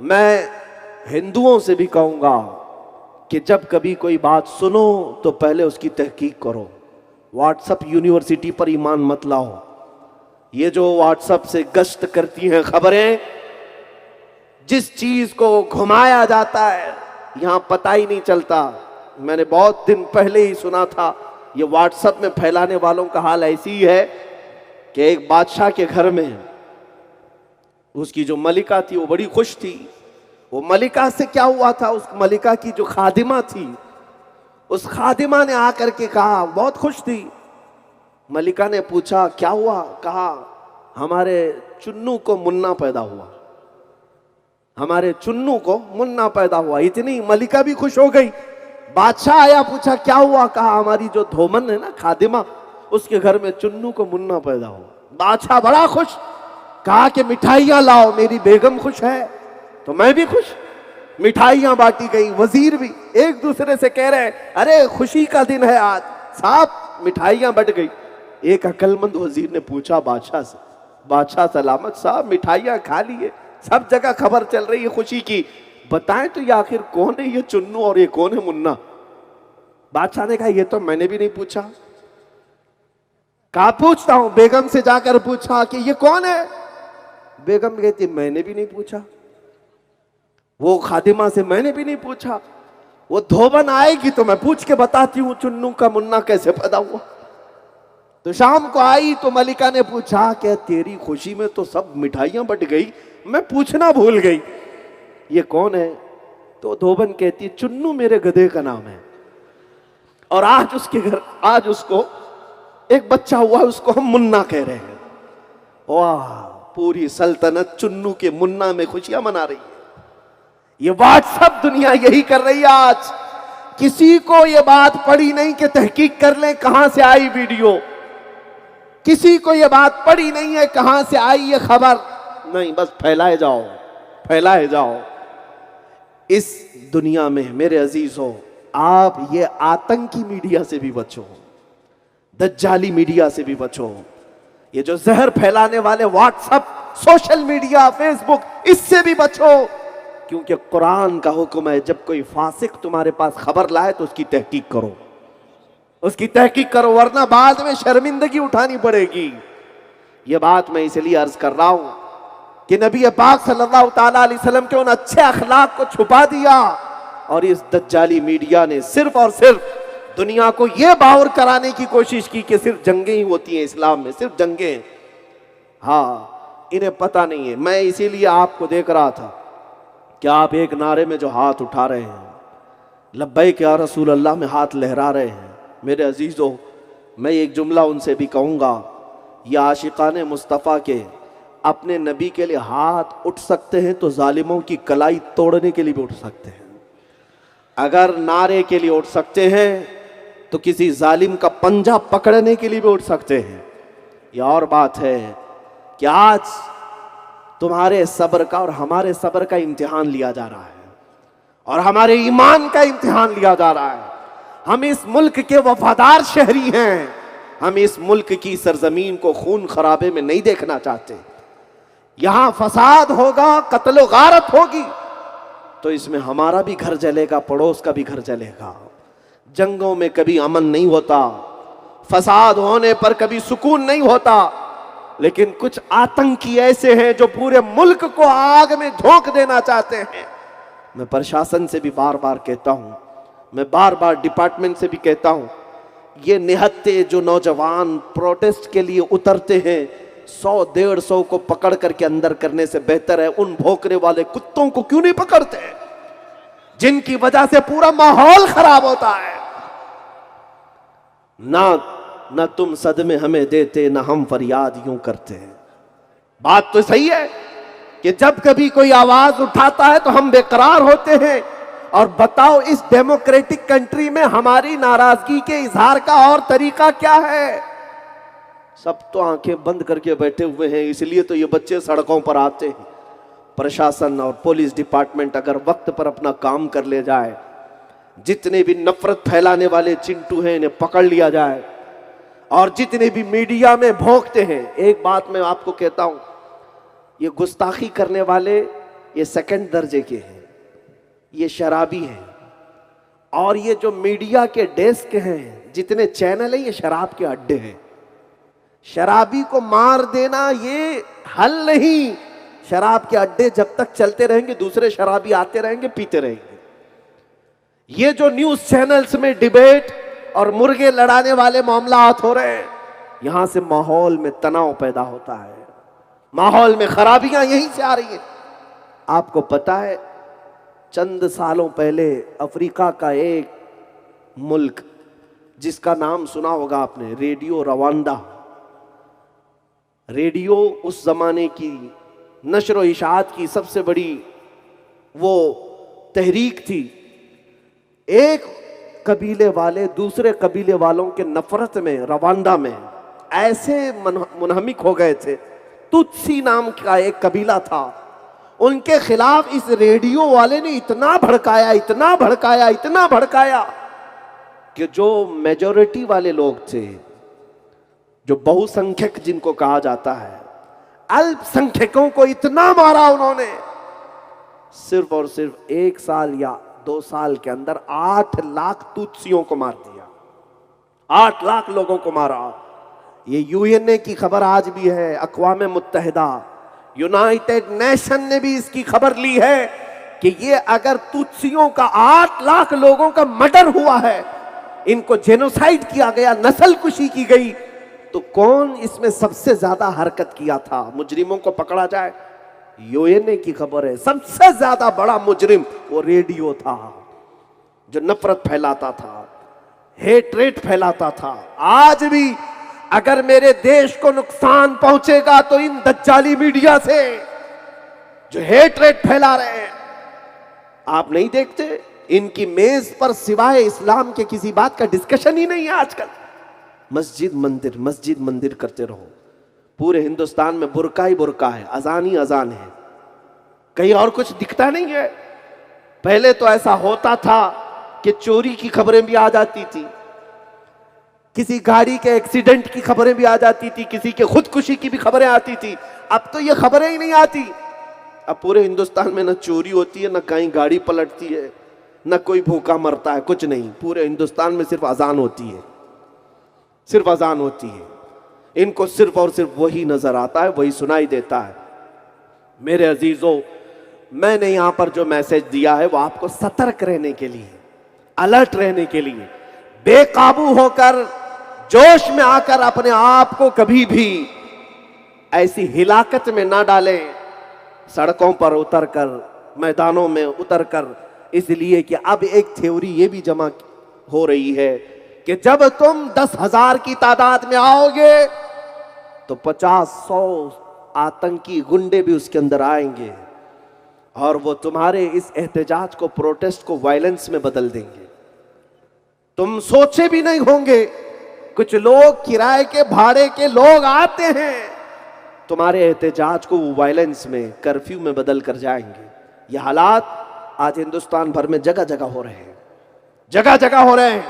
मैं हिंदुओं से भी कहूंगा कि जब कभी कोई बात सुनो तो पहले उसकी तहकीक करो। व्हाट्सएप यूनिवर्सिटी पर ईमान मत लाओ। ये जो व्हाट्सएप से गश्त करती हैं खबरें, जिस चीज को घुमाया जाता है यहां पता ही नहीं चलता। मैंने बहुत दिन पहले ही सुना था, ये व्हाट्सएप में फैलाने वालों का हाल ऐसी ही है कि एक बादशाह के घर में उसकी जो मलिका थी वो बड़ी खुश थी। वो मलिका से क्या हुआ था, उस मलिका की जो खादिमा थी, उस खादिमा ने आकर के कहा, बहुत खुश थी। मलिका ने पूछा क्या हुआ, कहा हमारे चुन्नू को मुन्ना पैदा हुआ, हमारे चुन्नू को मुन्ना पैदा हुआ। इतनी मलिका भी खुश हो गई। बादशाह आया, पूछा क्या हुआ, कहा हमारी जो धोमन है ना खादिमा, उसके घर में चुन्नू को मुन्ना पैदा हुआ। बादशाह बड़ा खुश, कहा कि मिठाइयां लाओ, मेरी बेगम खुश है तो मैं भी खुश। मिठाइयां बांटी गई, वजीर भी एक दूसरे से कह रहे अरे खुशी का दिन है आज, साहब मिठाइयां बट गई। एक अक्लमंद वजीर ने पूछा बादशाह से, बादशाह सलामत साहब मिठाइयां खा लिए, सब जगह खबर चल रही है खुशी की, बताएं तो ये आखिर कौन है ये चुन्नू और ये कौन है मुन्ना। बादशाह ने कहा ये तो मैंने भी नहीं पूछा। कहा पूछता हूं, बेगम से जाकर पूछा कि ये कौन है। बेगम कहती मैंने भी नहीं पूछा। वो खादिमा से मैंने भी नहीं पूछा। वो धोबन आएगी तो मैं पूछ के बताती हूं चुन्नू का मुन्ना कैसे पैदा हुआ। तो शाम को आई तो मलिका ने पूछा कि तेरी खुशी में तो सब मिठाइयां बट गई, मैं पूछना भूल गई, ये कौन है। तो धोबन कहती चुन्नू मेरे गधे का नाम है, और आज उसके घर, आज उसको एक बच्चा हुआ, उसको हम मुन्ना कह रहे हैं। वाह, पूरी सल्तनत चुन्नू के मुन्ना में खुशियां मना रही है। ये व्हाट्सएप दुनिया यही कर रही है आज। किसी को ये बात पड़ी नहीं कि तहकीक कर लें कहां से आई वीडियो, किसी को ये बात पड़ी नहीं है कहां से आई ये खबर, नहीं, बस फैलाए जाओ, फैलाए जाओ। इस दुनिया में मेरे अजीजों, आप ये आतंकी मीडिया से भी बचो, दज्जाली मीडिया से भी बचो। ये जो जहर फैलाने वाले व्हाट्सएप, सोशल मीडिया, फेसबुक, इससे भी बचो। क्योंकि कुरान का हुक्म है जब कोई फासिक तुम्हारे पास खबर लाए तो उसकी तहकीक करो, उसकी तहकीक करो, वरना बाद में शर्मिंदगी उठानी पड़ेगी। यह बात मैं इसलिए अर्ज कर रहा हूं कि नबी पाक सल्लल्लाहु ताला अलैहि वसल्लम के उन अच्छे अखलाक को छुपा दिया, और इस दज्जाली मीडिया ने सिर्फ और सिर्फ दुनिया को यह बावर कराने की कोशिश की कि सिर्फ जंगें ही होती हैं इस्लाम में, सिर्फ जंगें। हाँ, इन्हें पता नहीं है। मैं इसीलिए आपको देख रहा था कि आप एक नारे में जो हाथ उठा रहे हैं, लब्बैक या रसूल अल्लाह में हाथ लहरा रहे हैं। मेरे अजीजों, मैं एक जुमला उनसे भी कहूँगा, या आशिकाने मुस्तफ़ा के अपने नबी के लिए हाथ उठ सकते हैं तो जालिमों की कलाई तोड़ने के लिए भी उठ सकते हैं। अगर नारे के लिए उठ सकते हैं तो किसी जालिम का पंजा पकड़ने के लिए भी उठ सकते हैं। यह और बात है कि आज तुम्हारे सब्र का और हमारे सब्र का इम्तिहान लिया जा रहा है, और हमारे ईमान का इम्तिहान लिया जा रहा है। हम इस मुल्क के वफादार शहरी हैं, हम इस मुल्क की सरजमीन को खून खराबे में नहीं देखना चाहते। यहां फसाद होगा, कत्ल गारत होगी तो इसमें हमारा भी घर जलेगा, पड़ोस का भी घर जलेगा। जंगों में कभी अमन नहीं होता, फसाद होने पर कभी सुकून नहीं होता, लेकिन कुछ आतंकी ऐसे हैं जो पूरे मुल्क को आग में झोंक देना चाहते हैं। मैं प्रशासन से भी बार बार कहता हूं, मैं बार बार डिपार्टमेंट से भी कहता हूं, ये निहत्ते जो नौजवान प्रोटेस्ट के लिए उतरते हैं, 100-150 को पकड़ करके अंदर करने से बेहतर है उन भौंकने वाले कुत्तों को क्यों नहीं पकड़ते, जिनकी वजह से पूरा माहौल खराब होता है। ना तुम सदमे हमें देते, ना हम फरियाद यूं करते हैं। बात तो सही है कि जब कभी कोई आवाज उठाता है तो हम बेकरार होते हैं। और बताओ इस डेमोक्रेटिक कंट्री में हमारी नाराजगी के इजहार का और तरीका क्या है? सब तो आंखें बंद करके बैठे हुए हैं, इसलिए तो ये बच्चे सड़कों पर आते हैं। प्रशासन और पुलिस डिपार्टमेंट अगर वक्त पर अपना काम कर ले जाए, जितने भी नफरत फैलाने वाले चिंटू हैं इन्हें पकड़ लिया जाए, और जितने भी मीडिया में भोंकते हैं, एक बात मैं आपको कहता हूं, ये गुस्ताखी करने वाले ये सेकंड दर्जे के हैं, ये शराबी हैं। और ये जो मीडिया के डेस्क हैं, जितने चैनल हैं, ये शराब के अड्डे हैं। शराबी को मार देना ये हल नहीं। शराब के अड्डे जब तक चलते रहेंगे, दूसरे शराबी आते रहेंगे, पीते रहेंगे। ये जो न्यूज चैनल्स में डिबेट और मुर्गे लड़ाने वाले मामलात हो रहे हैं, यहां से माहौल में तनाव पैदा होता है, माहौल में खराबियां यहीं से आ रही हैं। आपको पता है, चंद सालों पहले अफ्रीका का एक मुल्क जिसका नाम सुना होगा आपने, रेडियो रवांडा। रेडियो उस जमाने की नशर व इशाअत की सबसे बड़ी वो तहरीक थी। एक कबीले वाले दूसरे कबीले वालों के नफरत में रवांडा में ऐसे मुनहमिक हो गए थे। तुत्सी नाम का एक कबीला था, उनके खिलाफ इस रेडियो वाले ने इतना भड़काया, इतना भड़काया, इतना भड़काया कि जो मेजॉरिटी वाले लोग थे, जो बहुसंख्यक जिनको कहा जाता है, अल्पसंख्यकों को इतना मारा उन्होंने। सिर्फ और सिर्फ 1 साल या 2 साल के अंदर 8 लाख तुत्सियों को मार दिया, 8 लाख लोगों को मारा। ये यूएनए की खबर आज भी है, अक़वाम मुत्तहिदा, यूनाइटेड नेशन ने भी इसकी खबर ली है कि ये अगर तुत्सियों का 8 लाख लोगों का मर्डर हुआ है, इनको जेनोसाइड किया गया, नस्लकुशी की गई, तो कौन इसमें सबसे ज्यादा हरकत किया था? मुजरिमों को पकड़ा जाए, यूएनए की खबर है, सबसे ज्यादा बड़ा मुजरिम वो रेडियो था, जो नफरत फैलाता था, हेट्रेट फैलाता था। आज भी अगर मेरे देश को नुकसान पहुंचेगा तो इन दज्जाली मीडिया से, जो हेट्रेट फैला रहे हैं। आप नहीं देखते इनकी मेज पर सिवाय इस्लाम के किसी बात का डिस्कशन ही नहीं है आजकल। मस्जिद मंदिर करते रहो। पूरे हिंदुस्तान में बुर्का ही बुर्का है, अजान ही अजान है, कहीं और कुछ दिखता नहीं है। पहले तो ऐसा होता था कि चोरी की खबरें भी आ जाती थी, किसी गाड़ी के एक्सीडेंट की खबरें भी आ जाती थी, किसी के खुदकुशी की भी खबरें आती थी। अब तो ये खबरें ही नहीं आती। अब पूरे हिंदुस्तान में न चोरी होती है, न कहीं गाड़ी पलटती है, न कोई भूखा मरता है, कुछ नहीं। पूरे हिंदुस्तान में सिर्फ अजान होती है, सिर्फ अजान होती है। इनको सिर्फ और सिर्फ वही नजर आता है, वही सुनाई देता है। मेरे अजीजों, मैंने यहां पर जो मैसेज दिया है वो आपको सतर्क रहने के लिए, अलर्ट रहने के लिए, बेकाबू होकर, जोश में आकर अपने आप को कभी भी ऐसी हिलाकत में ना डालें, सड़कों पर उतरकर, मैदानों में उतरकर। इसलिए कि अब एक थ्योरी ये भी जमा हो रही है कि जब तुम 10,000 की तादाद में आओगे तो 50-100 आतंकी गुंडे भी उसके अंदर आएंगे और वो तुम्हारे इस एहतजाज को, प्रोटेस्ट को वायलेंस में बदल देंगे। तुम सोचे भी नहीं होंगे, कुछ लोग किराए के, भाड़े के लोग आते हैं, तुम्हारे एहतजाज को वो वायलेंस में, कर्फ्यू में बदल कर जाएंगे। ये हालात आज हिंदुस्तान भर में जगह जगह हो रहे हैं, जगह जगह हो रहे हैं।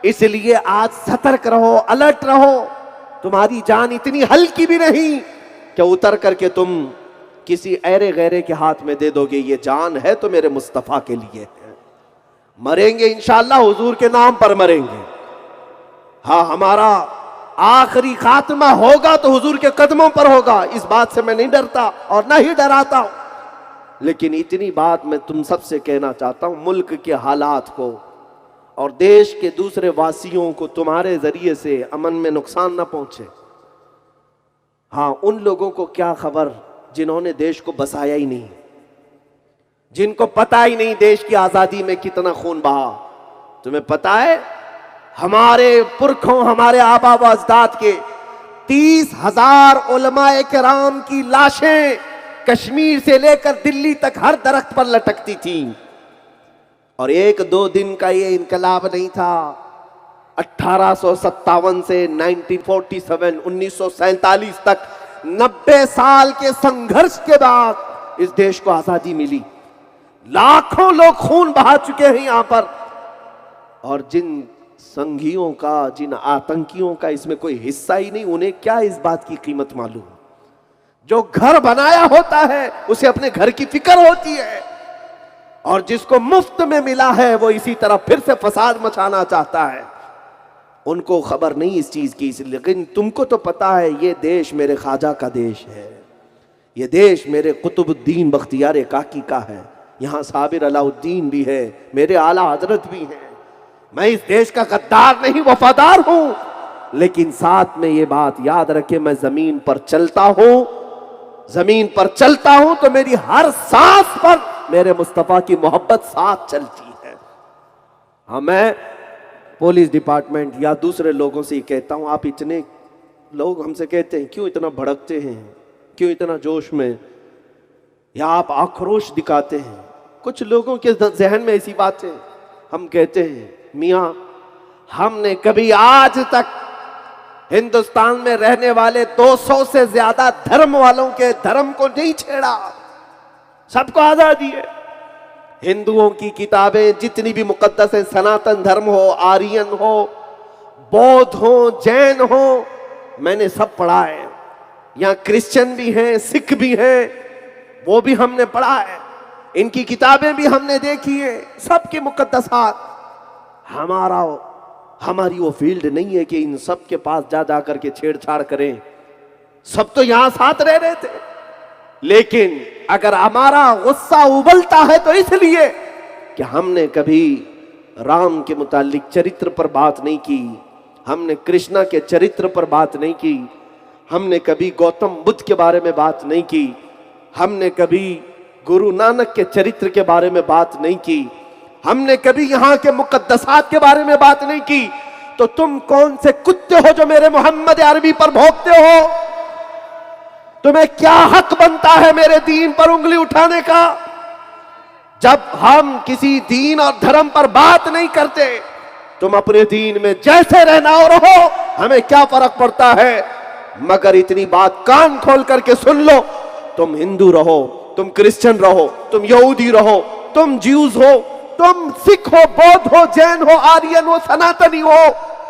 इसलिए आज सतर्क रहो, अलर्ट रहो। तुम्हारी जान इतनी हल्की भी नहीं कि उतर करके तुम किसी ऐरे गैरे के हाथ में दे दोगे। ये जान है तो मेरे मुस्तफा के लिए है। मरेंगे इंशाअल्लाह, हुजूर के नाम पर मरेंगे। हाँ, हमारा आखिरी खात्मा होगा तो हुजूर के कदमों पर होगा, इस बात से मैं नहीं डरता और ना ही डराता हूं। लेकिन इतनी बात मैं तुम सबसे कहना चाहता हूं, मुल्क के हालात को और देश के दूसरे वासियों को तुम्हारे जरिए से अमन में नुकसान ना पहुंचे। हाँ, उन लोगों को क्या खबर जिन्होंने देश को बसाया ही नहीं, जिनको पता ही नहीं देश की आजादी में कितना खून बहा। तुम्हें पता है हमारे पुरखों, हमारे आबा व अजदाद के 30,000 उलमाए किराम की लाशें कश्मीर से लेकर दिल्ली तक हर दरख्त पर लटकती थी। और एक दो दिन का ये इनकलाब नहीं था। 1857 से 1947 1947 तक 90 साल के संघर्ष के बाद इस देश को आजादी मिली। लाखों लोग खून बहा चुके हैं यहां पर, और जिन संघियों का, जिन आतंकियों का इसमें कोई हिस्सा ही नहीं, उन्हें क्या इस बात की कीमत मालूम। जो घर बनाया होता है उसे अपने घर की फिक्र होती है, और जिसको मुफ्त में मिला है वो इसी तरह फिर से फसाद मचाना चाहता है। उनको खबर नहीं इस चीज की, लेकिन तुमको तो पता है ये देश मेरे ख्वाजा का देश है, ये देश मेरे कुतुबुद्दीन बख्तियार काकी का है, यहाँ साबिर अलाउद्दीन भी है, मेरे आला हजरत भी हैं। मैं इस देश का गद्दार नहीं, वफादार हूं। लेकिन साथ में ये बात याद रखे, मैं जमीन पर चलता हूं, जमीन पर चलता हूं तो मेरी हर सांस पर मेरे मुस्तफा की मोहब्बत साथ चलती है। हाँ, मैं पुलिस डिपार्टमेंट या दूसरे लोगों से कहता हूं, आप इतने लोग हमसे कहते हैं क्यों इतना भड़कते हैं, क्यों इतना जोश में, या आप आक्रोश दिखाते हैं। कुछ लोगों के जहन में ऐसी बात है, हम कहते हैं मियां हमने कभी आज तक हिंदुस्तान में रहने वाले 200 से ज्यादा धर्म वालों के धर्म को नहीं छेड़ा, सबको आजादी है। हिंदुओं की किताबें जितनी भी मुकद्दस है, सनातन धर्म हो, आर्यन हो, बौद्ध हो, जैन हो, मैंने सब पढ़ा है। यहाँ क्रिश्चियन भी हैं, सिख भी हैं, वो भी हमने पढ़ा है, इनकी किताबें भी हमने देखी है, सबकी मुकद्दसात। हमारी वो फील्ड नहीं है कि इन सब के पास जा जा करके छेड़छाड़ करें। सब तो यहां साथ रह रहे थे, लेकिन अगर हमारा गुस्सा उबलता है तो इसलिए कि हमने कभी राम के मुतालिक चरित्र पर बात नहीं की, हमने कृष्णा के चरित्र पर बात नहीं की, हमने कभी गौतम बुद्ध के बारे में बात नहीं की, हमने कभी गुरु नानक के चरित्र के बारे में बात नहीं की, हमने कभी यहाँ के मुकद्दसात के बारे में बात नहीं की। तो तुम कौन से कुत्ते हो जो मेरे मोहम्मद अरबी पर भौंकते हो? तुम्हें क्या हक बनता है मेरे दीन पर उंगली उठाने का? जब हम किसी दीन और धर्म पर बात नहीं करते, तुम अपने दीन में जैसे रहना हो रहो, हमें क्या फर्क पड़ता है। मगर इतनी बात कान खोल करके सुन लो, तुम हिंदू रहो, तुम क्रिश्चियन रहो, तुम यहूदी रहो, तुम ज्यूज हो, तुम सिख हो, बौद्ध हो, जैन हो, आर्यन हो, सनातनी हो,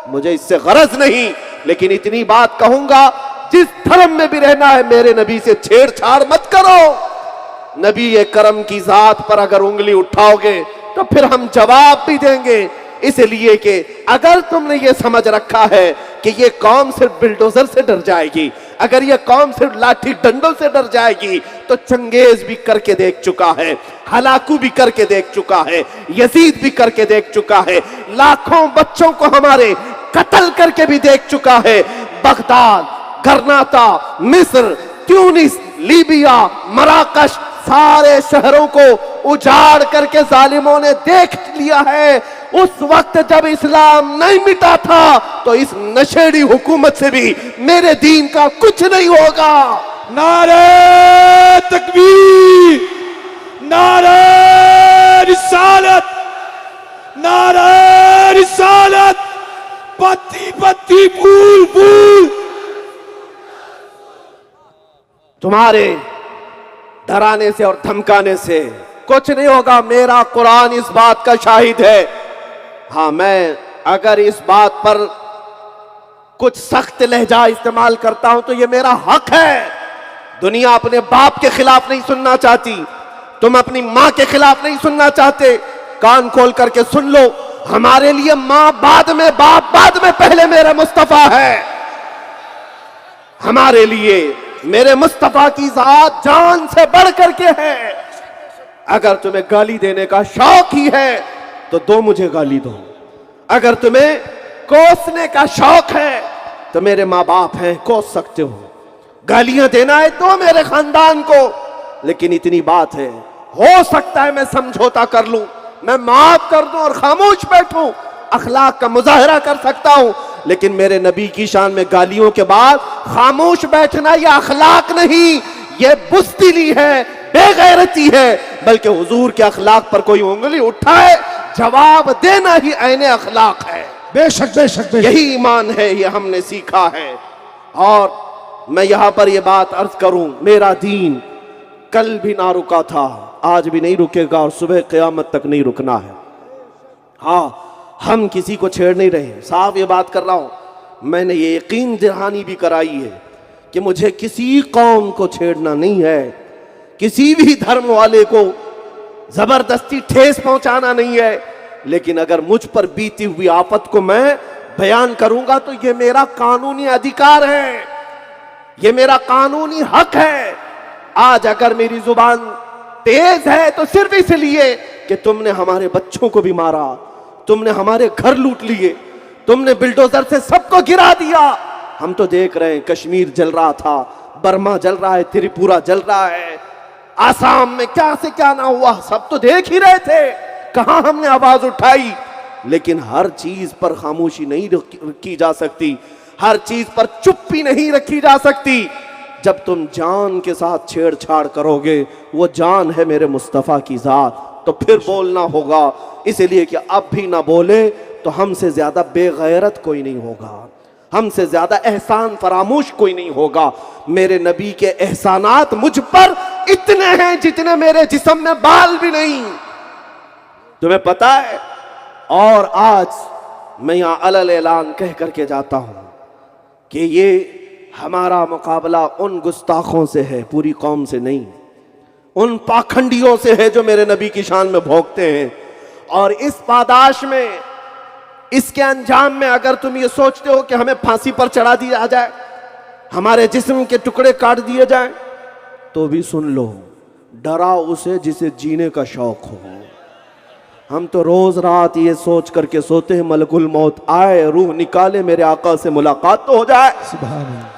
मुझे इससे गरज नहीं। लेकिन इतनी बात कहूंगा, जिस धर्म में भी रहना है मेरे नबी से छेड़छाड़ मत करो। नबी ये करम की जात पर अगर उंगली उठाओगे तो फिर हम जवाब भी देंगे। इसलिए कि अगर तुमने ये समझ रखा है कि ये कौम सिर्फ बिल्डोजर से डर जाएगी, अगर ये कौम सिर्फ लाठी डंडों से डर जाएगी, तो चंगेज भी करके देख चुका है, हलाकू भी करके देख चुका है, यजीद भी करके देख चुका है, लाखों बच्चों को हमारे कत्ल करके भी देख चुका है। बगदाद, गरनाता, मिस्र, ट्यूनिस, लीबिया, मराकश, सारे शहरों को उजाड़ करके जालिमों ने देख लिया है। उस वक्त जब इस्लाम नहीं मिटा था, तो इस नशेड़ी हुकूमत से भी मेरे दीन का कुछ नहीं होगा। नारे तकबीर, नारे रिसालत, नारे रिसालत, पत्ती पत्ती फूल फूल। तुम्हारे डराने से और धमकाने से कुछ नहीं होगा। मेरा कुरान इस बात का शाहिद है। हाँ, मैं अगर इस बात पर कुछ सख्त लहजा इस्तेमाल करता हूं तो ये मेरा हक है। दुनिया अपने बाप के खिलाफ नहीं सुनना चाहती, तुम अपनी मां के खिलाफ नहीं सुनना चाहते। कान खोल करके सुन लो, हमारे लिए मां बाद में, बाप बाद में, पहले मेरा मुस्तफा है। हमारे लिए मेरे मुस्तफा की जात जान से बढ़ करके है। अगर तुम्हें गाली देने का शौक ही है तो दो मुझे गाली दो। अगर तुम्हें कोसने का शौक है तो मेरे माँ बाप हैं, कोस सकते हो। गालियां देना है तो मेरे खानदान को। लेकिन इतनी बात है, हो सकता है मैं समझौता कर लूं, मैं माफ कर दूं और खामोश बैठूं, अखलाक का मुजाहरा कर सकता हूं। लेकिन मेरे नबी की शान में गालियों के बाद खामोश बैठना यह अखलाक नहीं, ये बुज़दिली है, बेगैरती है, बल्कि हुजूर के अखलाक पर कोई उंगली उठाए जवाब देना ही ऐने अखलाक है। बेशक बेशक बेशक। यही ईमान है, ये हमने सीखा है। और मैं यहां पर ये बात अर्ज करूं, मेरा दीन कल भी ना रुका था, आज भी नहीं रुकेगा और सुबह क़यामत तक नहीं रुकना है। हाँ, हम किसी को छेड़ नहीं रहे, साफ ये बात कर रहा हूं। मैंने ये यकीन दहानी भी कराई है कि मुझे किसी कौम को छेड़ना नहीं है, किसी भी धर्म वाले को जबरदस्ती ठेस पहुंचाना नहीं है। लेकिन अगर मुझ पर बीती हुई आफत को मैं बयान करूंगा तो ये मेरा कानूनी अधिकार है, ये मेरा कानूनी हक है। आज अगर मेरी जुबान तेज है तो सिर्फ इसलिए कि तुमने हमारे बच्चों को भी मारा, तुमने हमारे घर लूट लिए, तुमने बिल्डोजर से सबको गिरा दिया। हम तो देख रहे हैं, कश्मीर जल रहा था, बर्मा जल रहा है, त्रिपुरा जल रहा है, आसाम में क्या से क्या ना हुआ, सब तो देख ही रहे थे। कहां हमने आवाज उठाई? लेकिन हर चीज पर खामोशी नहीं रखी जा सकती, हर चीज पर चुप्पी नहीं रखी जा सकती। जब तुम जान के साथ छेड़छाड़ करोगे, वो जान है मेरे मुस्तफ़ा की जात, तो फिर बोलना होगा। इसलिए कि अब भी ना बोले तो हमसे ज्यादा बेगैरत कोई नहीं होगा, हमसे ज्यादा एहसान फरामोश कोई नहीं होगा। मेरे नबी के एहसानात मुझ पर इतने हैं जितने मेरे जिस्म में बाल भी नहीं, तुम्हें पता है। और आज मैं यहां अलल ऐलान कह करके जाता हूं कि ये हमारा मुकाबला उन गुस्ताखों से है, पूरी कौम से नहीं, उन पाखंडियों से है जो मेरे नबी की शान में भोंकते हैं। और इस पादाश में, इसके अंजाम में अगर तुम ये सोचते हो कि हमें फांसी पर चढ़ा दिया जाए, हमारे जिस्म के टुकड़े काट दिए जाएं, तो भी सुन लो, डराओ उसे जिसे जीने का शौक हो। हम तो रोज रात ये सोच करके सोते हैं, मलकुल मौत आए, रूह निकाले, मेरे आका से मुलाकात तो हो जाए। सुभान अल्लाह।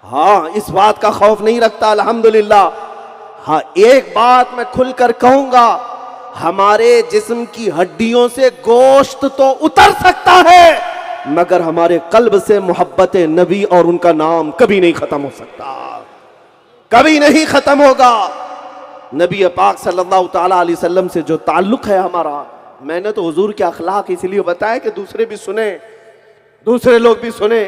हाँ, इस बात का खौफ नहीं रखता, अल्हम्दुलिल्लाह। हाँ, एक बात मैं खुलकर कहूंगा, हमारे जिस्म की हड्डियों से गोश्त तो उतर सकता है, मगर हमारे कल्ब से मोहब्बत नबी और उनका नाम कभी नहीं खत्म हो सकता, कभी नहीं खत्म होगा। नबी पाक सल्लल्लाहु ताला अलैहि वसल्लम से जो ताल्लुक है हमारा, मैंने तो हुजूर के अखलाक इसलिए बताया कि दूसरे भी सुने, दूसरे लोग भी सुने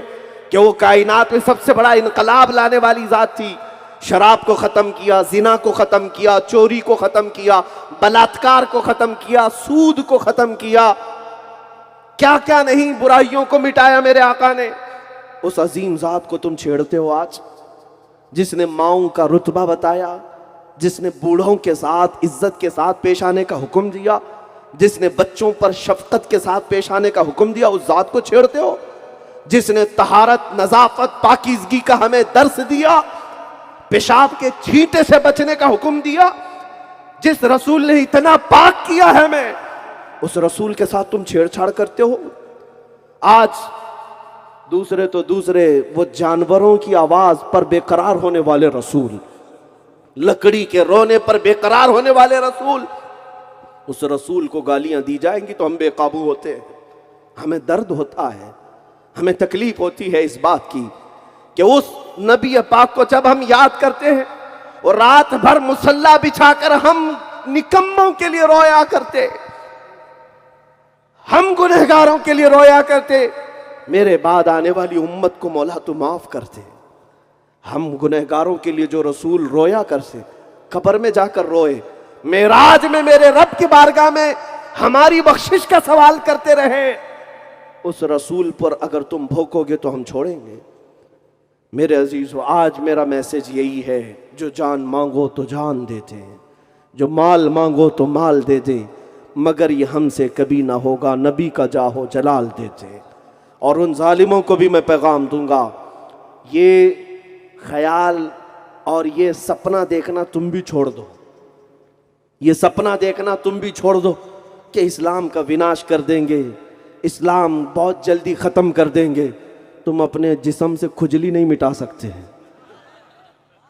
कि वो कायनात में सबसे बड़ा इनकलाब लाने वाली जात थी। शराब को खत्म किया, जिना को खत्म किया, चोरी को खत्म किया, बलात्कार को खत्म किया, सूद को खत्म किया, क्या क्या नहीं बुराइयों को मिटाया मेरे आका ने। उस अजीम जात को तुम छेड़ते हो आज, जिसने माओं का रुतबा बताया, जिसने बूढ़ों के साथ इज्जत के साथ पेश आने का हुक्म दिया, जिसने बच्चों पर शफकत के साथ पेश आने का हुक्म दिया, उस जात को छेड़ते हो। जिसने तहारत, नजाफत, पाकीज़गी का हमें दर्स दिया, पेशाब के छींटे से बचने का हुक्म दिया, जिस रसूल ने इतना पाक किया है हमें, उस रसूल के साथ तुम छेड़छाड़ करते हो। आज दूसरे तो दूसरे, वो जानवरों की आवाज पर बेकरार होने वाले रसूल, लकड़ी के रोने पर बेकरार होने वाले रसूल, उस रसूल को गालियां दी जाएंगी तो हम बेकाबू होते हैं। हमें दर्द होता है, हमें तकलीफ होती है इस बात की कि उस नबी पाक को जब हम याद करते हैं, और रात भर मुसल्ला बिछाकर हम निकम्मों के लिए रोया करते, हम गुनहगारों के लिए रोया करते, मेरे बाद आने वाली उम्मत को मौला तू माफ करते। हम गुनहगारों के लिए जो रसूल रोया करते, कब्र में जाकर रोए, मेराज में मेरे रब की बारगाह में हमारी बख्शिश का सवाल करते रहे, उस रसूल पर अगर तुम भोंकोगे तो हम छोड़ेंगे। मेरे अजीजों, आज मेरा मैसेज यही है, जो जान मांगो तो जान दे दे, जो माल मांगो तो माल दे दे, मगर ये हमसे कभी ना होगा, नबी का जाहो जलाल दे दे। और उन जालिमों को भी मैं पैगाम दूंगा, ये ख्याल और ये सपना देखना तुम भी छोड़ दो, ये सपना देखना तुम भी छोड़ दो कि इस्लाम का विनाश कर देंगे, इस्लाम बहुत जल्दी ख़त्म कर देंगे। तुम अपने जिस्म से खुजली नहीं मिटा सकते हैं,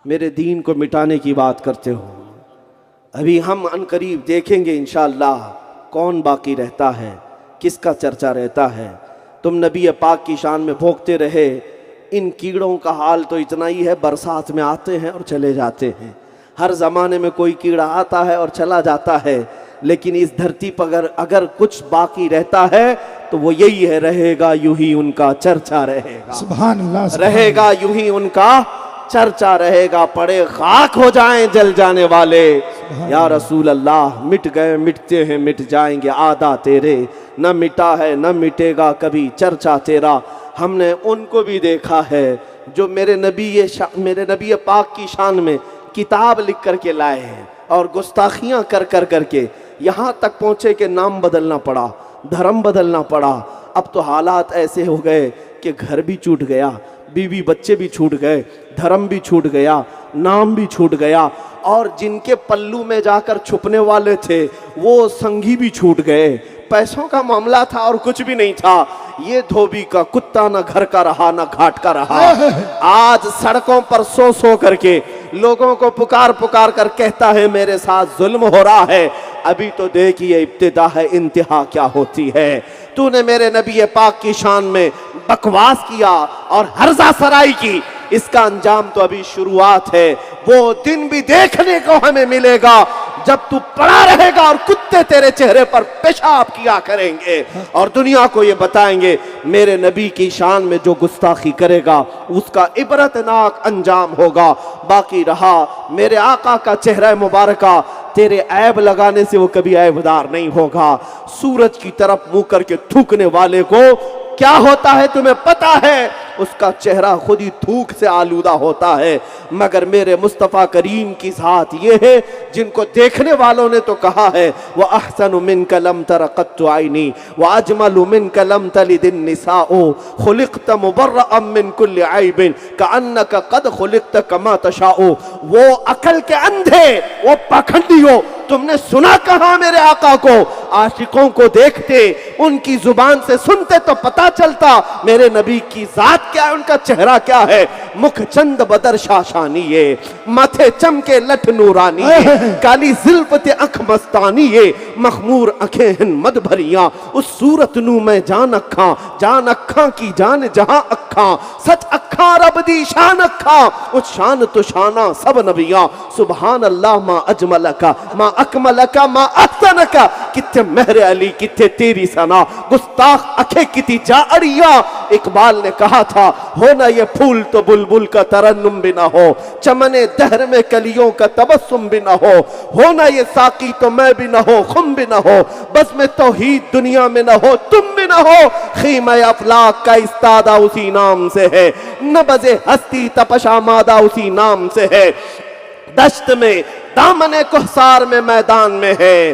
मेरे दीन को मिटाने की बात करते हो। अभी हम अनकरीब देखेंगे इंशाअल्लाह कौन बाकी रहता है, किसका चर्चा रहता है। तुम नबी पाक की शान में भोंकते रहे, इन कीड़ों का हाल तो इतना ही है, बरसात में आते हैं और चले जाते हैं। हर ज़माने में कोई कीड़ा आता है और चला जाता है, लेकिन इस धरती पर अगर कुछ बाकी रहता है तो वो यही है, रहेगा यूं ही उनका चर्चा रहेगा। सुभान अल्लाह, सुभान रहेगा यूं ही उनका चर्चा रहेगा, पड़े खाक हो जाएं जल जाने वाले। या रसूल अल्लाह, मिट गए मिटते हैं मिट जाएंगे आदा तेरे, न मिटा है न मिटेगा कभी चर्चा तेरा। हमने उनको भी देखा है जो मेरे नबी पाक की शान में किताब लिख करके लाए हैं और गुस्ताखियां कर करके यहाँ तक पहुँचे कि नाम बदलना पड़ा, धर्म बदलना पड़ा। अब तो हालात ऐसे हो गए कि घर भी छूट गया, बीवी बच्चे भी छूट गए, धर्म भी छूट गया, नाम भी छूट गया, और जिनके पल्लू में जाकर छुपने वाले थे वो संगी भी छूट गए। पैसों का मामला था और कुछ भी नहीं था। ये धोबी का कुत्ता न घर का रहा न घाट का रहा। आज सड़कों पर सो करके लोगों को पुकार कर कहता है मेरे साथ जुल्म हो रहा है। अभी तो देखिए इब्तिदा है, इंतहा क्या होती है। तूने मेरे नबी पाक की शान में बकवास किया और हर्जा सराई की, इसका अंजाम तो अभी शुरुआत है। वो दिन भी देखने को हमें मिलेगा जब तू पड़ा रहेगा और कुत्ते तेरे चेहरे पर पेशाब किया करेंगे और दुनिया को ये बताएंगे मेरे नबी की शान में जो गुस्ताखी करेगा उसका इबरतनाक अंजाम होगा। बाकी रहा मेरे आका का चेहरा मुबारका, तेरे ऐब लगाने से वो कभी ऐबदार नहीं होगा। सूरज की तरफ मुंह करके थूकने वाले को क्या होता है तुम्हें पता है, उसका चेहरा खुद ही थूक से आलूदा होता है। मगर मेरे मुस्तफ़ा करीम की ज़ात ये है जिनको देखने वालों ने तो कहा है वह अहसनु मिनका लम तर क़त्तु आइनी व अजमलु मिनका लम तलिदिन निसाओ खुलिक़्त मुबर्रअम मिन कुल्लि ऐबिन कअन्नका क़द खुलिक़्त कमा तशाओ। वो अकल के अंधे, वो पाखंडियों, तुमने सुना कहा मेरे आका को? आशिकों को देखते, उनकी जुबान से सुनते तो पता चलता मेरे नबी की जात क्या है, उनका चेहरा क्या है। मुख चंद बदर शाशानी ये, माथे चमके लठ नूरानी ये, काली जिल्फत अख मस्तानी ये, मखमूर अखें हिन मद भरियां, उस सूरत नू मैं जान अखा की जान जहां अखा, सच अखा रब दी शान अखा, उस शान तो शाना सब नबियां। सुभान अल्लाह मा अजमलका मा अकमलका मा अहसनका, कित्थे मेहर अली कित्थे तेरी सना, गुस्ताख अखे किती जा अड़िया। इकबाल ने कहा था हो ना ये फूल तो बुलबुल का तरन्नुम भी ना हो, चमने दहर में कलियों का तबस्सुम भी ना हो ना ये साकी तो मैं भी ना हो, खुम भी ना हो, बस में तौहीद दुनिया में ना हो, तुम भी ना हो। खीमा अफलाक का इस्तादा उसी नाम से है, नबज़े हस्ती तपशा मादा उसी नाम से है। दश्त में दामने कोहसार में मैदान में है,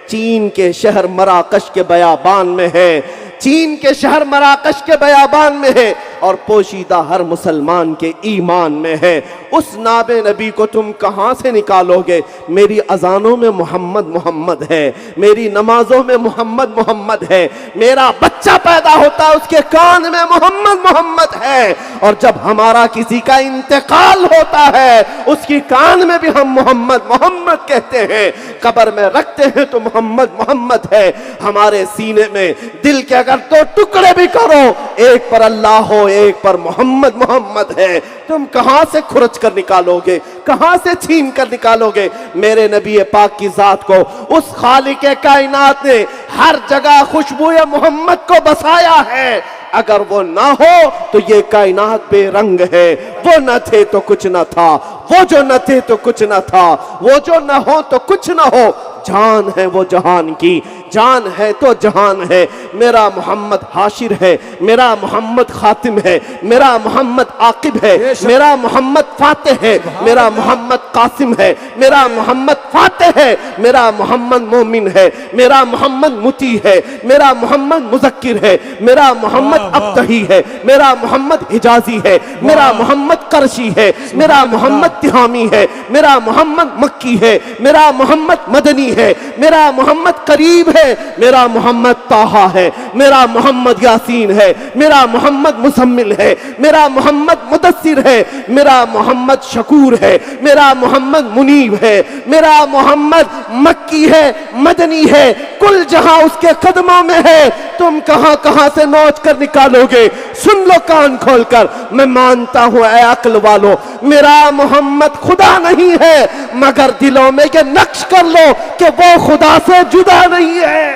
चीन के शहर मराकश के बयाबान में है, चीन के शहर मराकश के बयाबान में है और पोशीदा हर मुसलमान के ईमान में है। उस नाबे नबी को तुम कहां से निकालोगे? मेरी अजानों में मोहम्मद मोहम्मद है, मेरी नमाजों में मोहम्मद मोहम्मद है, मेरा बच्चा पैदा होता है उसके कान में मोहम्मद मोहम्मद है, और जब हमारा किसी का इंतकाल होता है उसकी कान में भी हम मोहम्मद मोहम्मद कहते हैं। कब्र में रखते हैं तो मोहम्मद मोहम्मद है। हमारे सीने में दिल के अगर दो टुकड़े भी करो, एक पर अल्लाह हो एक पर मोहम्मद मोहम्मद है। तुम कहां से खुरच कर निकालोगे, कहां से छीन कर निकालोगे मेरे नबी पाक की जात को? उस खालिक कायनात ने हर जगह खुशबू मोहम्मद को बसाया है। अगर वो ना हो तो ये कायनात बेरंग है। वो न थे तो कुछ न था, वो जो न थे तो कुछ न था, वो जो न हो तो कुछ न हो। जान है वो जहान की, जान है तो जहान है। मेरा मोहम्मद हाशिर है, मेरा मोहम्मद खातिम है, मेरा मोहम्मद आकिब है, मेरा मोहम्मद फातिह है, मेरा मोहम्मद कासिम है, मेरा मोहम्मद फातिह है, मेरा मोहम्मद मोमिन है, मेरा मोहम्मद मुती है, मेरा मोहम्मद मुज़क्किर है, मेरा मोहम्मद अब्तही है, मेरा मोहम्मद हिजाजी है, मेरा मोहम्मद करशी है, मेरा मोहम्मद तिहामी है, मेरा मोहम्मद मक्की है, मेरा मोहम्मद मदनी है, मेरा मोहम्मद करीब है, है, मेरा मोहम्मद ताहा है, मेरा मोहम्मद यासीन है, मेरा मोहम्मद मुसम्मिल है, मेरा मोहम्मद मुदस्सिर है, मेरा मोहम्मद शकूर है, मेरा मोहम्मद मुनीब है, मेरा मोहम्मद मक्की है, मदनी है, कुल जहां उसके कदमों में है। तुम कहां कहां से नोच कर निकालोगे? सुन लो कान खोलकर, मैं मानता हूं ऐ अक्ल वालों, मेरा मोहम्मद खुदा नहीं है, मगर दिलों में ये नक्श कर लो कि वो खुदा से जुदा नहीं है।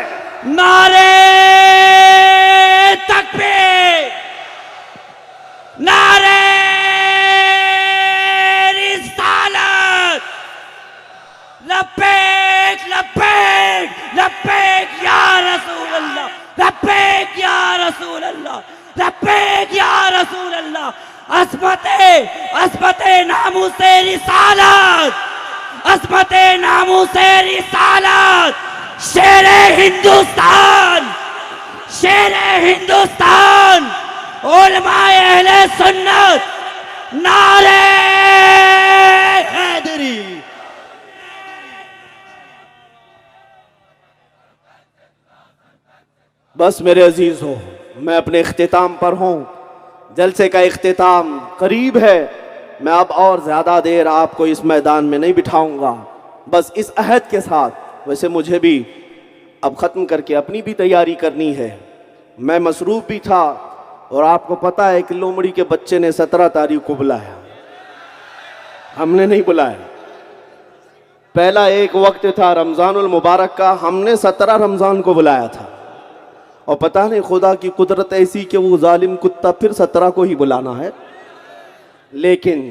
नारे तकबीर, नारे रिसालत, लब्बैक लब्बैक लब्बैक या रसूल अल्लाह, लब्बैक या रसूल अल्लाह, लब्बैक या रसूल अल्लाह। अस्मते नामूसे रिसालत, अस्मते नामूसे रिसालत, शेरे हिंदुस्तान, शेरे हिंदुस्तान, उलमाए अहले सुन्नत, नारे हैदरी। बस मेरे अजीज हो, मैं अपने इख्तिताम पर हूँ। जलसे का इख्तिताम करीब है। मैं अब और ज़्यादा देर आपको इस मैदान में नहीं बिठाऊंगा। बस इस अहद के साथ, वैसे मुझे भी अब ख़त्म करके अपनी भी तैयारी करनी है। मैं मसरूफ़ भी था और आपको पता है कि लोमड़ी के बच्चे ने 17 तारीख को बुलाया, हमने नहीं बुलाया। पहला एक वक्त था रमज़ानुल मुबारक का, हमने 17 रमज़ान को बुलाया था। और पता नहीं खुदा की कुदरत ऐसी कि वो जालिम कुत्ता फिर 17 को ही बुलाना है। लेकिन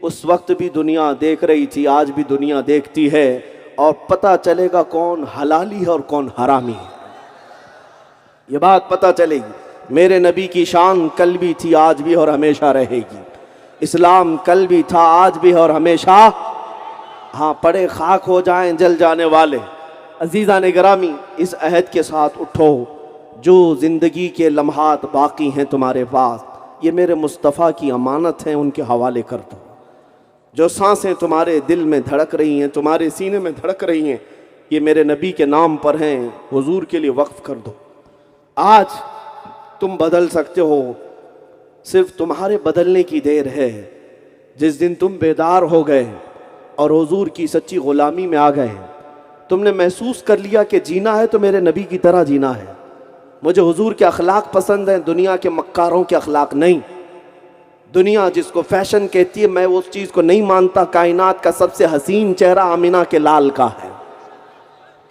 उस वक्त भी दुनिया देख रही थी, आज भी दुनिया देखती है, और पता चलेगा कौन हलाली है और कौन हरामी है। ये बात पता चलेगी। मेरे नबी की शान कल भी थी, आज भी और हमेशा रहेगी। इस्लाम कल भी था, आज भी और हमेशा। हाँ, पड़े खाक हो जाएं जल जाने वाले। अजीज़ा ने गिरामी, इस अहद के साथ उठो, जो ज़िंदगी के लम्हात बाकी हैं तुम्हारे पास, ये मेरे मुस्तफ़ा की अमानत हैं, उनके हवाले कर दो। जो सांसें तुम्हारे दिल में धड़क रही हैं, तुम्हारे सीने में धड़क रही हैं, ये मेरे नबी के नाम पर हैं, हुजूर के लिए वक्फ कर दो। आज तुम बदल सकते हो, सिर्फ तुम्हारे बदलने की देर है। जिस दिन तुम बेदार हो गए और हुजूर की सच्ची ग़ुलामी में आ गए, तुमने महसूस कर लिया कि जीना है तो मेरे नबी की तरह जीना है। मुझे हुजूर के अखलाक पसंद हैं, दुनिया के मक्कारों के अखलाक नहीं। दुनिया जिसको फैशन कहती है, मैं उस चीज़ को नहीं मानता। कायनात का सबसे हसीन चेहरा आमिना के लाल का है,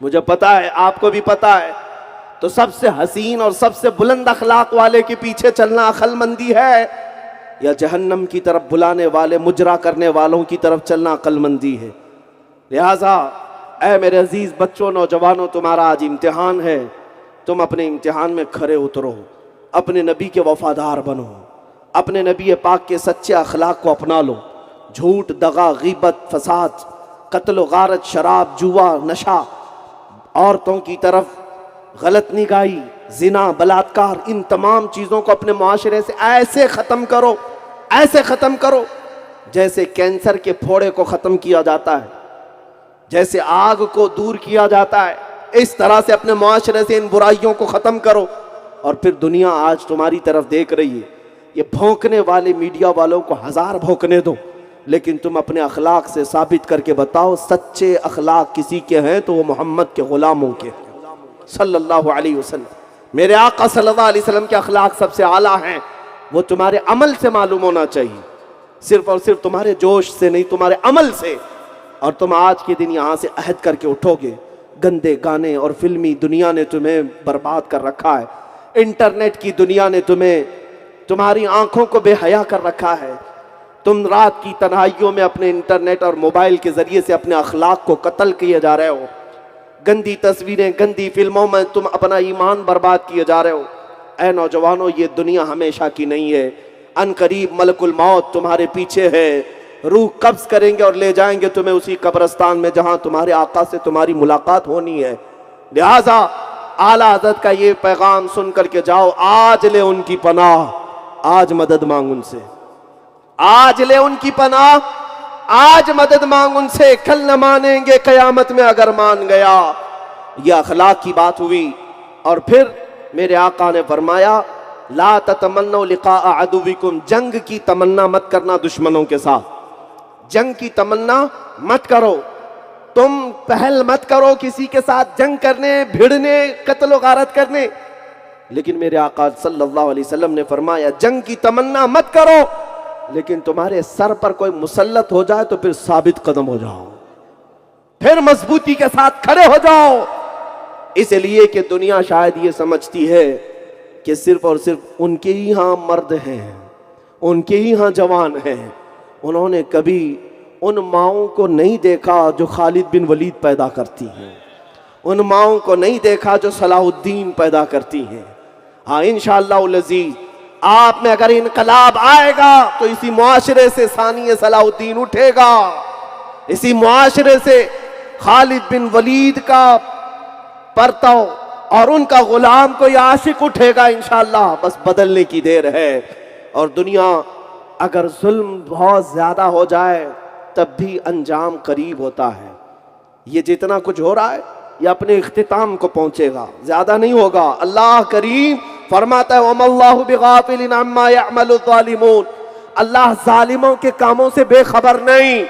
मुझे पता है, आपको भी पता है। तो सबसे हसीन और सबसे बुलंद अखलाक वाले के पीछे चलना अक्लमंदी है, या जहन्नम की तरफ बुलाने वाले मुजरा करने वालों की तरफ चलना अक्लमंदी है। लिहाजा ऐ मेरे अजीज बच्चों, नौजवानों, तुम्हारा आज इम्तिहान है। तुम अपने इम्तिहान में खरे उतरो, अपने नबी के वफादार बनो, अपने नबी पाक के सच्चे अखलाक को अपना लो। झूठ, दगा, गीबत, फसाद, कत्ल, गारत, शराब, जुआ, नशा, औरतों की तरफ गलत निगाही, जिना, बलात्कार, इन तमाम चीज़ों को अपने मुआशरे से ऐसे ख़त्म करो, ऐसे ख़त्म करो जैसे कैंसर के फोड़े को ख़त्म किया जाता है, जैसे आग को दूर किया जाता है। इस तरह से अपने मुआशरे से इन बुराइयों को ख़त्म करो। और फिर दुनिया आज तुम्हारी तरफ देख रही है। ये भौंकने वाले मीडिया वालों को 1000 भौंकने दो, लेकिन तुम अपने अखलाक से साबित करके बताओ, सच्चे अखलाक किसी के हैं तो वो मोहम्मद के ग़ुलामों के सल्लल्लाहु अलैहि वसल्लम। मेरे आका सल्लल्लाहु अलैहि वसल्लम के अखलाक सबसे आला हैं। वो तुम्हारे अमल से मालूम होना चाहिए, सिर्फ और सिर्फ तुम्हारे जोश से नहीं, तुम्हारे अमल से। और तुम आज के दिन यहाँ से अहद करके उठोगे। गंदे गाने और फिल्मी दुनिया ने तुम्हें बर्बाद कर रखा है। इंटरनेट की दुनिया ने तुम्हारी आंखों को बेहया कर रखा है। तुम रात की तन्हाइयों में अपने इंटरनेट और मोबाइल के जरिए से अपने अखलाक को कत्ल किए जा रहे हो। गंदी तस्वीरें, गंदी फिल्मों में तुम अपना ईमान बर्बाद किए जा रहे हो। ऐ नौजवानों, ये दुनिया हमेशा की नहीं है। अनकरीब मलकुल मौत तुम्हारे पीछे है। रूह कब्ज करेंगे और ले जाएंगे तुम्हें उसी कब्रिस्तान में जहां तुम्हारे आका से तुम्हारी मुलाकात होनी है। लिहाजा आला हज़रत का ये पैगाम सुन करके जाओ। आज ले उनकी पनाह, आज मदद मांग उनसे, आज ले उनकी पनाह, आज मदद मांग उनसे। कल न मानेंगे क़यामत में अगर मान गया। यह अखलाक की बात हुई। और फिर मेरे आका ने फरमाया ला ततमन्नौ लिक़ा अदुविकुम, जंग की तमन्ना मत करना दुश्मनों के साथ, जंग की तमन्ना मत करो, तुम पहल मत करो किसी के साथ जंग करने, भिड़ने, कत्ल गारत करने। लेकिन मेरे आका सल्लल्लाहु अलैहि वसल्लम ने फरमाया जंग की तमन्ना मत करो, लेकिन तुम्हारे सर पर कोई मुसल्लत हो जाए तो फिर साबित कदम हो जाओ, फिर मजबूती के साथ खड़े हो जाओ। इसलिए कि दुनिया शायद ये समझती है कि सिर्फ और सिर्फ उनके ही यहाँ मर्द हैं, उनके ही यहाँ जवान हैं। उन्होंने कभी उन माओं को नहीं देखा जो खालिद बिन वलीद पैदा करती हैं, उन माओं को नहीं देखा जो सलाहुद्दीन पैदा करती हैं। हाँ इंशाअल्लाह अज़ीज़, आप में अगर इनकलाब आएगा तो इसी मुआशरे से सानी सलाहुद्दीन उठेगा, इसी मुआशरे से खालिद बिन वलीद का परतव और उनका गुलाम कोई आशिक उठेगा इंशाअल्लाह। बस बदलने की देर है। और दुनिया अगर जुल्म बहुत ज्यादा हो जाए तब भी अंजाम करीब होता है। ये जितना कुछ हो रहा है ये अपने इख्तिताम को पहुंचेगा, ज्यादा नहीं होगा। अल्लाह करीम फरमाता है वमल्लाहु बिगाफिलिन अम्मा यअमलु ज़ालिमून, अल्लाह जालिमों के कामों से बेखबर नहीं।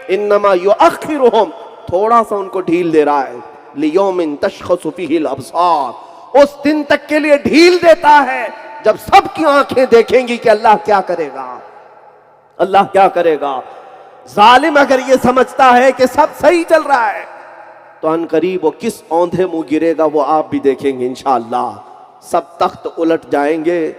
इन्नमा युअख्खिरुहुम, थोड़ा सा उनको ढील दे रहा है, लियौमिन तशख़सु फ़ीहिल अब्सार, उस दिन तक के लिए ढील देता है जब सबकी आंखें देखेंगी कि अल्लाह क्या करेगा, अल्लाह क्या करेगा। जालिम अगर ये समझता है कि सब सही चल रहा है तो अनकरीब वो किस औंधे मुंह गिरेगा वो आप भी देखेंगे इंशाअल्लाह। सब तख्त उलट जाएंगे।